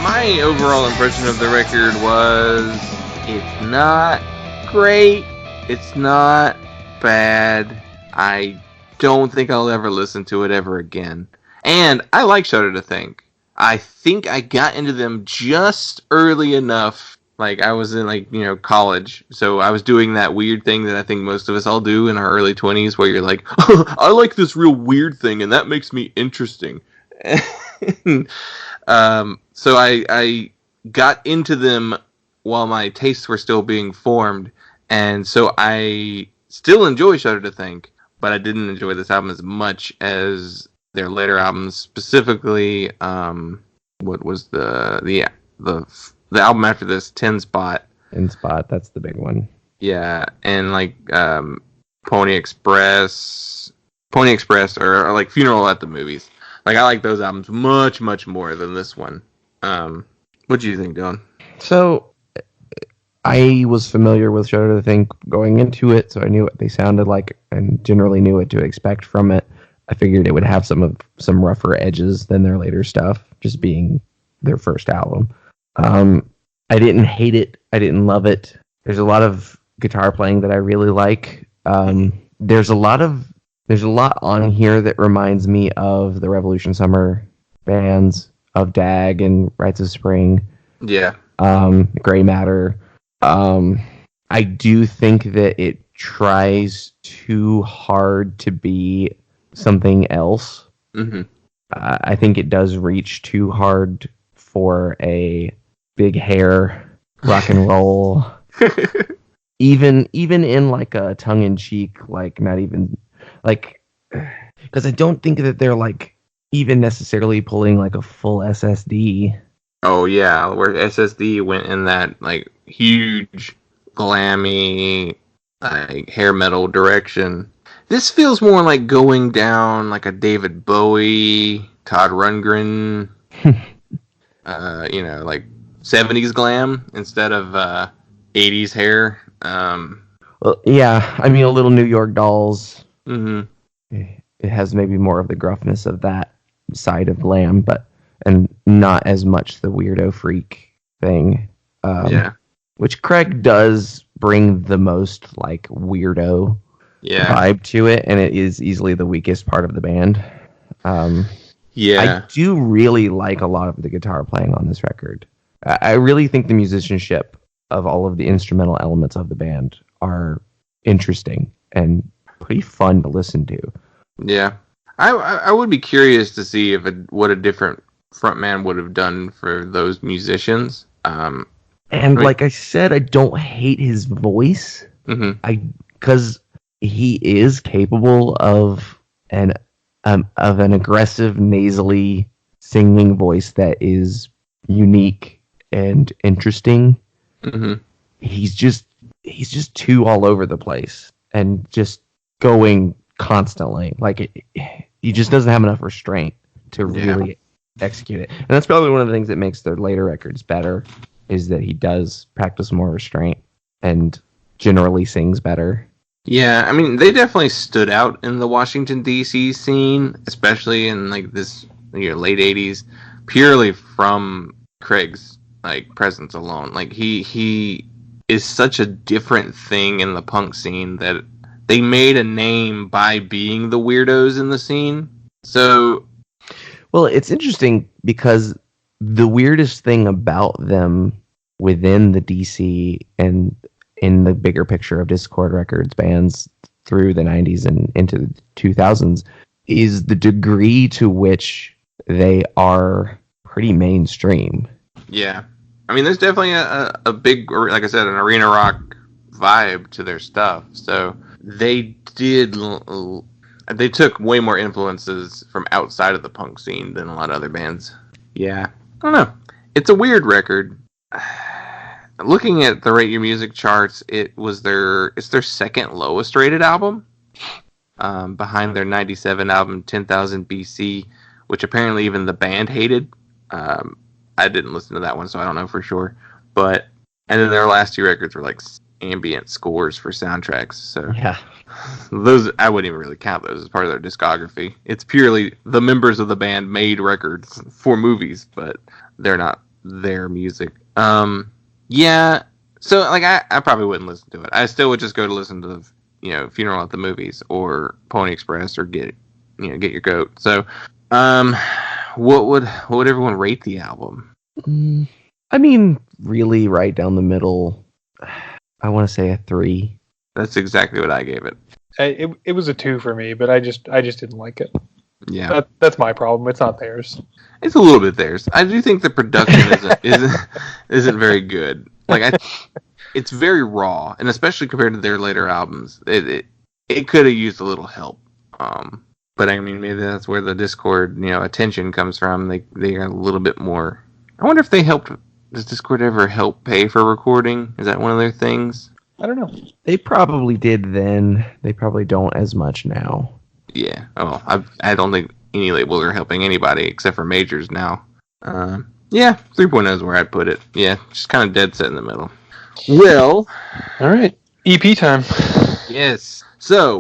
My overall impression of the record was it's not great, it's not bad. I don't think I'll ever listen to it ever again. And I like Shudder to Think. I think I got into them just early enough. Like, I was in, college. So I was doing that weird thing that I think most of us all do in our early 20s where you're like, I like this real weird thing and that makes me interesting. So I got into them while my tastes were still being formed. And so I still enjoy Shudder to Think, but I didn't enjoy this album as much as their later albums, specifically, what was the album after this, 10 Spot.
10 Spot, that's the big one.
Yeah, and Pony Express, or like Funeral at the Movies. Like, I like those albums much, much more than this one. What do you think, Dylan?
So, I was familiar with Shudder to Think going into it, so I knew what they sounded like and generally knew what to expect from it. I figured it would have some rougher edges than their later stuff, just being their first album. I didn't hate it. I didn't love it. There's a lot of guitar playing that I really like. There's a lot on here that reminds me of the Revolution Summer bands of Dag and Rites of Spring.
Yeah.
Gray Matter. I do think that it tries too hard to be something else.
Mm-hmm.
I think it does reach too hard for a big hair rock and roll. even in like a tongue-in-cheek, like not even like, because I don't think that they're like even necessarily pulling like a full SSD.
Oh yeah, where SSD went in that like huge glammy like hair metal direction. This feels more like going down like a David Bowie, Todd Rundgren, like 70s glam instead of 80s hair.
Well, yeah, I mean, a little New York Dolls.
Mm-hmm.
It has maybe more of the gruffness of that side of glam, and not as much the weirdo freak thing.
Yeah. Which
Craig does bring the most like weirdo vibe to it, and it is easily the weakest part of the band. I do really like a lot of the guitar playing on this record. I really think the musicianship of all of the instrumental elements of the band are interesting and pretty fun to listen to.
Yeah. I would be curious to see what a different frontman would have done for those musicians.
Like I said, I don't hate his voice.
Mm-hmm.
Because he is capable of an aggressive, nasally singing voice that is unique and interesting.
Mm-hmm.
He's just too all over the place and just going constantly. Like he just doesn't have enough restraint to really execute it. And that's probably one of the things that makes their later records better, is that he does practice more restraint and generally sings better.
Yeah, I mean, they definitely stood out in the Washington, D.C. scene, especially in like this late 80s, purely from Craig's like presence alone. Like he is such a different thing in the punk scene that they made a name by being the weirdos in the scene. So,
well, it's interesting because the weirdest thing about them within the DC and in the bigger picture of Discord Records bands through the 90s and into the 2000s is the degree to which they are pretty mainstream. Yeah.
I mean, there's definitely a big, like I said, an arena rock vibe to their stuff. So they took way more influences from outside of the punk scene than a lot of other bands. Yeah. I don't know. It's a weird record. Looking at the Rate Your Music charts, it's their second lowest rated album, behind their 97 album 10,000 BC, which apparently even the band hated. I didn't listen to that one, so I don't know for sure. But and then their last 2 records were like ambient scores for soundtracks. So
Yeah.
those I wouldn't even really count those as part of their discography. It's purely the members of the band made records for movies, but they're not their music. Yeah. So like I probably wouldn't listen to it. I still would just go to listen to Funeral at the Movies or Pony Express or Get Your Goat. So what would everyone rate the album?
I mean, really right down the middle. I want to say a 3.
That's exactly what I gave it.
It was a 2 for me, but I just didn't like it.
Yeah,
that's my problem. It's not theirs.
It's a little bit theirs. I do think the production isn't very good. Like it's very raw, and especially compared to their later albums, it could have used a little help. But I mean, maybe that's where the Discord, attention comes from. They got a little bit more. I wonder if they helped. Does Discord ever help pay for recording? Is that one of their things?
I don't know.
They probably did then. They probably don't as much now.
Yeah. Oh, I don't think any labels are helping anybody except for majors now. Yeah, 3.0 is where I'd put it. Yeah, just kind of dead set in the middle. Well,
all right. EP time.
Yes. So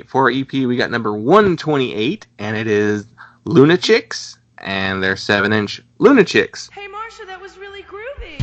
for our EP, we got number 128, and it is Lunachicks and their 7-inch Lunachicks.
Hey, Marsha, that was really groovy.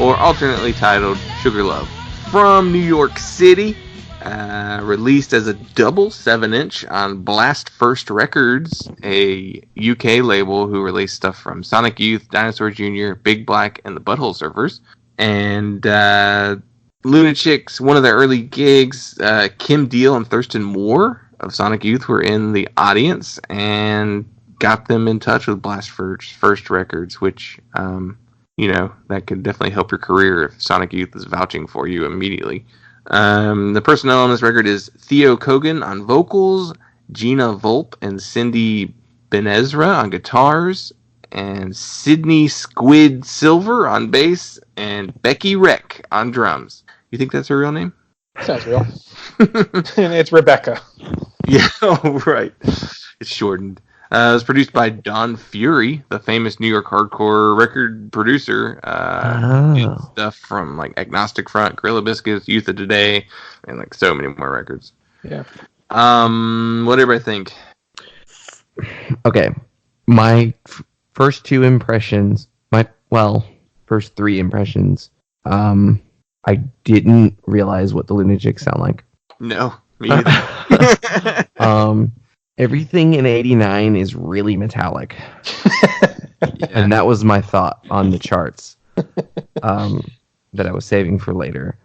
Or alternately titled Sugar Love. From New York City, released as a double 7-inch on Blast First Records, a UK label who released stuff from Sonic Youth, Dinosaur Jr., Big Black, and the Butthole Surfers. And Lunachicks, one of their early gigs, Kim Deal and Thurston Moore of Sonic Youth were in the audience and got them in touch with Blast First Records, which... that could definitely help your career if Sonic Youth is vouching for you immediately. The personnel on this record is Theo Kogan on vocals, Gina Volpe and Cindy Benezra on guitars, and Sydney Squid Silver on bass, and Becky Reck on drums. You think that's her real name?
Sounds real. And it's Rebecca.
Yeah, right. It's shortened. It was produced by Don Fury, the famous New York hardcore record producer. Did stuff from like Agnostic Front, Gorilla Biscuits, Youth of Today, and like so many more records.
Yeah.
What do everybody think?
Okay, my first 2 impressions, first 3 impressions. I didn't realize what the Lunachicks sound like.
No, me either.
Everything in 89 is really metallic.
Yeah.
And that was my thought on the charts that I was saving for later.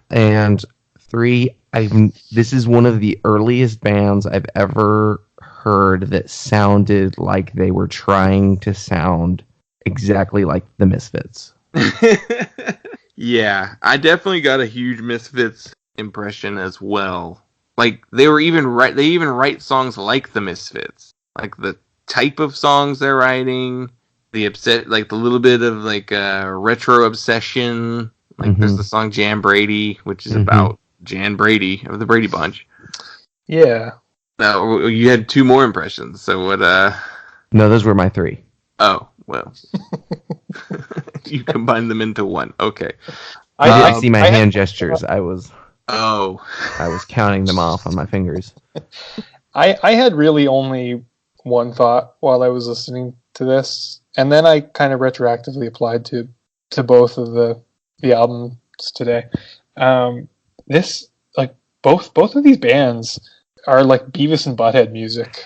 And 3, this is one of the earliest bands I've ever heard that sounded like they were trying to sound exactly like the Misfits.
Yeah, I definitely got a huge Misfits impression as well. Like they even write songs like the Misfits. Like the type of songs they're writing, the little bit of like retro obsession. Like there's the song Jan Brady, which is about Jan Brady of the Brady Bunch.
Yeah.
No, you had 2 more impressions. So what?
No, those were my 3.
Oh well, you combined them into one. Okay.
You didn't
I
see my
I
hand
had-
gestures. I was
Oh.
counting them off on my fingers.
I had really only one thought while I was listening to this, and then I kind of retroactively applied to both of the albums today. This like both of these bands are like Beavis and Butthead music.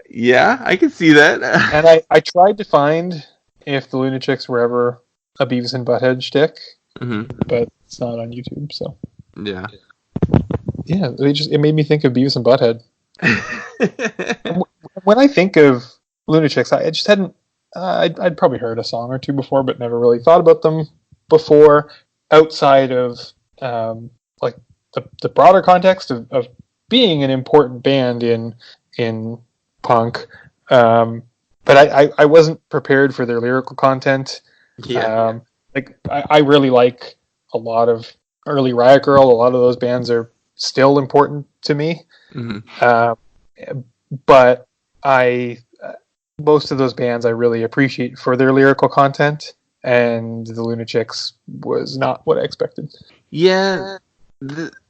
Yeah, I can see that.
And I tried to find if the Lunachicks were ever a Beavis and Butthead shtick, but it's not on YouTube. So
Yeah.
yeah, it made me think of Beavis and Butthead. When I think of Lunachicks, I just hadn't. I'd probably heard a song or two before, but never really thought about them before, outside of like the broader context of being an important band in punk. But I wasn't prepared for their lyrical content.
Yeah.
Like I really like a lot of early Riot Girl. A lot of those bands are still important to me. But most of those bands I really appreciate for their lyrical content, and the Lunachicks was not what I expected.
Yeah.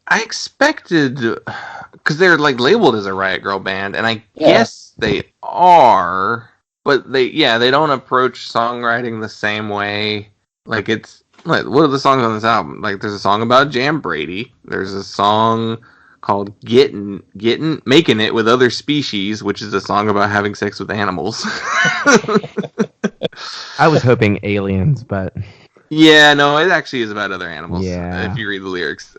I expected, because they're like labeled as a Riot Girl band, and I guess they are, but they don't approach songwriting the same way. Like it's like, what are the songs on this album? Like there's a song about Jam Brady. There's a song called Making It with Other Species, which is a song about having sex with animals.
I was hoping aliens, but
yeah, no, it actually is about other animals.
Yeah.
If you read the lyrics,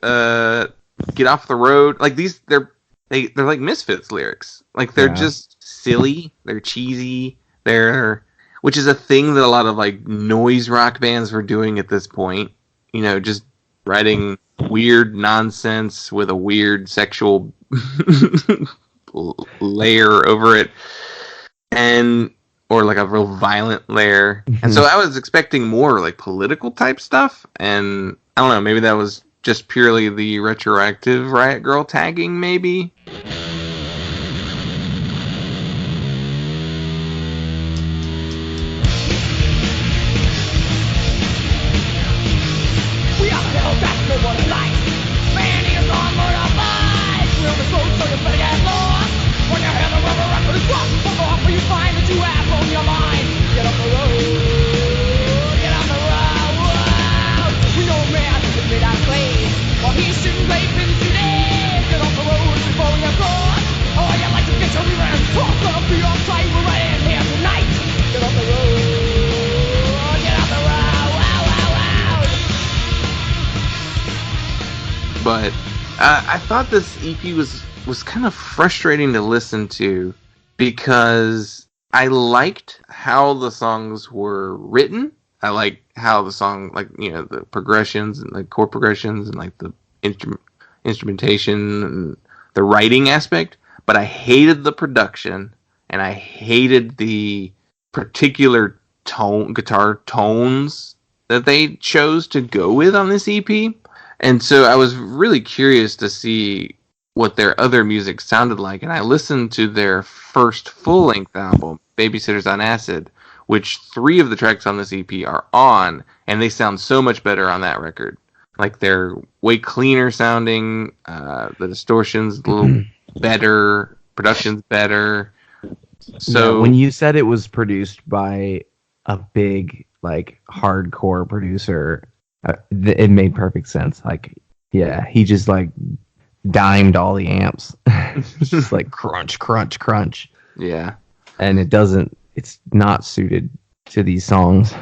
Get Off the Road. Like these, they're like Misfits lyrics. Like they're just silly. They're cheesy. Which is a thing that a lot of like noise rock bands were doing at this point. You know, just writing weird nonsense with a weird sexual layer over it, or like a real violent layer. And so I was expecting more like political type stuff, and I don't know, maybe that was just purely the retroactive Riot Girl tagging, maybe. But I thought this EP was kind of frustrating to listen to, because I liked how the songs were written. I like how the song, like, you know, the progressions and the chord progressions and like the instrumentation and the writing aspect. But I hated the production, and I hated the particular guitar tones that they chose to go with on this EP. And so I was really curious to see what their other music sounded like. And I listened to their first full-length album, Babysitters on Acid, which 3 of the tracks on this EP are on, and they sound so much better on that record. Like, they're way cleaner sounding, the distortion's a little better, production's better. So
when you said it was produced by a big, like, hardcore producer, it made perfect sense. Like, yeah, he just like dimed all the amps. It's just like crunch, crunch, crunch.
Yeah.
And it's not suited to these songs.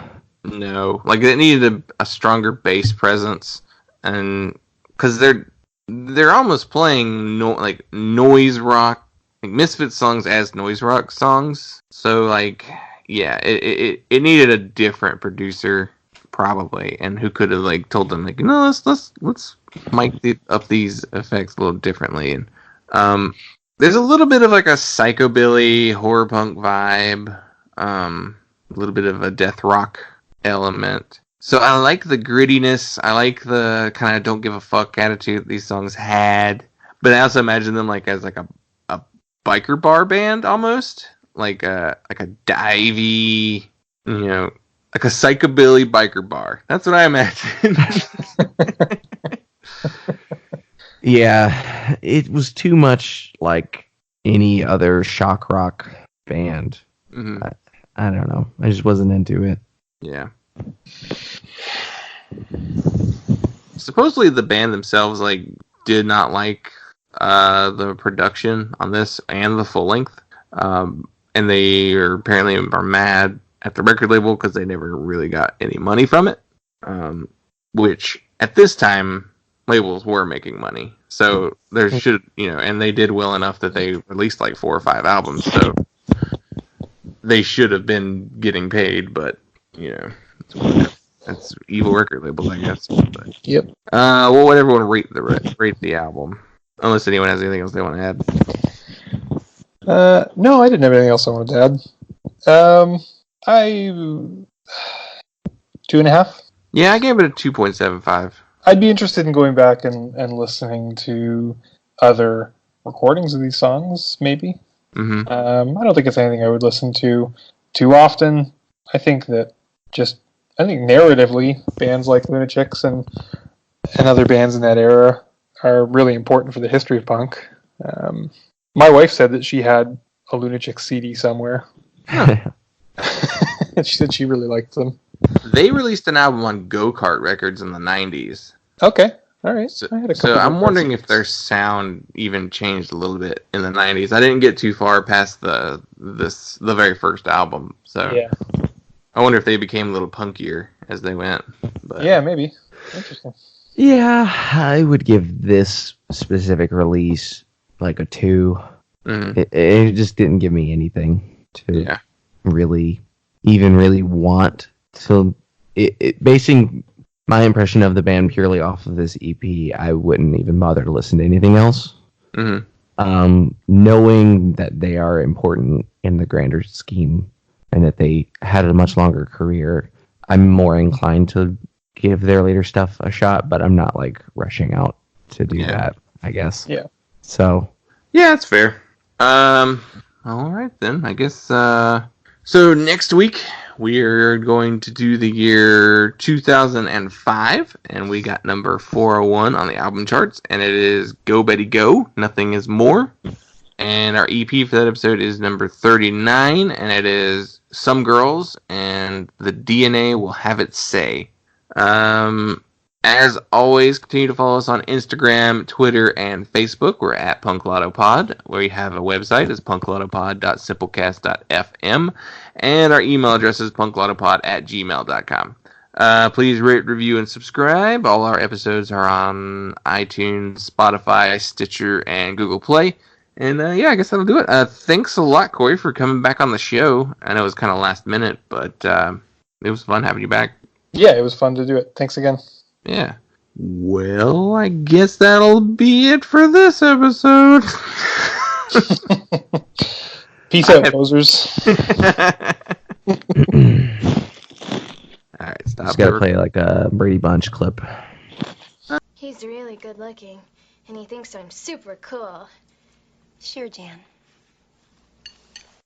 No. Like, it needed a stronger bass presence, and because they're almost playing like noise rock, like Misfits songs as noise rock songs. So like, yeah, it needed a different producer, probably, and who could have like told them like, no, let's mic up these effects a little differently. And there's a little bit of like a psychobilly horror punk vibe, a little bit of a death rock element. So I like the grittiness. I like the kind of don't give a fuck attitude these songs had. But I also imagine them like as like a biker bar band almost, like a divey, like a psychobilly biker bar. That's what I imagine.
Yeah, it was too much like any other shock rock band.
Mm-hmm.
I don't know. I just wasn't into it.
Yeah. Supposedly the band themselves like did not like the production on this and the full length, and they apparently are mad at the record label because they never really got any money from it. Which at this time labels were making money, so there should and they did well enough that they released like 4 or 5 albums, so they should have been getting paid, but that's evil record label, I guess. But,
Yep.
What would everyone rate the album? Unless anyone has anything else they want to
add. No, I didn't have anything else I wanted to add. I 2.5.
Yeah, I gave it a 2.75.
I'd be interested in going back and listening to other recordings of these songs, maybe.
Mm-hmm.
I don't think it's anything I would listen to too often. I think narratively, bands like Lunachicks and other bands in that era are really important for the history of punk. My wife said that she had a Lunachicks CD somewhere. She said she really liked them.
They released an album on Go-Kart Records in the 90s.
Okay, all right.
So I'm wondering if their sound even changed a little bit in the 90s. I didn't get too far past the very first album, so
yeah.
I wonder if they became a little punkier as they went. But
yeah, maybe. Interesting.
Yeah, I would give this specific release like a 2.
Mm-hmm.
It just didn't give me anything to really want. So basing my impression of the band purely off of this EP, I wouldn't even bother to listen to anything else.
Mm-hmm.
Knowing that they are important in the grander scheme and that they had a much longer career, I'm more inclined to give their later stuff a shot, but I'm not like rushing out to do that, I guess.
Yeah.
So.
Yeah, that's fair. All right then. I guess. So next week we're going to do the year 2005, and we got number 401 on the album charts, and it is "Go Betty Go, Nothing Is More." And our EP for that episode is number 39, and it is "Some Girls," and the DNA Will Have It Say. As always, continue to follow us on Instagram, Twitter, and Facebook. We're at PunkLottoPod. We have a website. It's punklottopod.simplecast.fm. And our email address is punklottopod@gmail.com. Please rate, review, and subscribe. All our episodes are on iTunes, Spotify, Stitcher, and Google Play. And I guess that'll do it. Thanks a lot, Cory, for coming back on the show. I know it was kind of last minute, but it was fun having you back.
Yeah, it was fun to do it. Thanks again.
Yeah. Well, I guess that'll be it for this episode.
Peace out, posers.
All right, stop.
Just gotta play like a Brady Bunch clip.
He's really good looking, and he thinks I'm super cool.
Sure, Jan.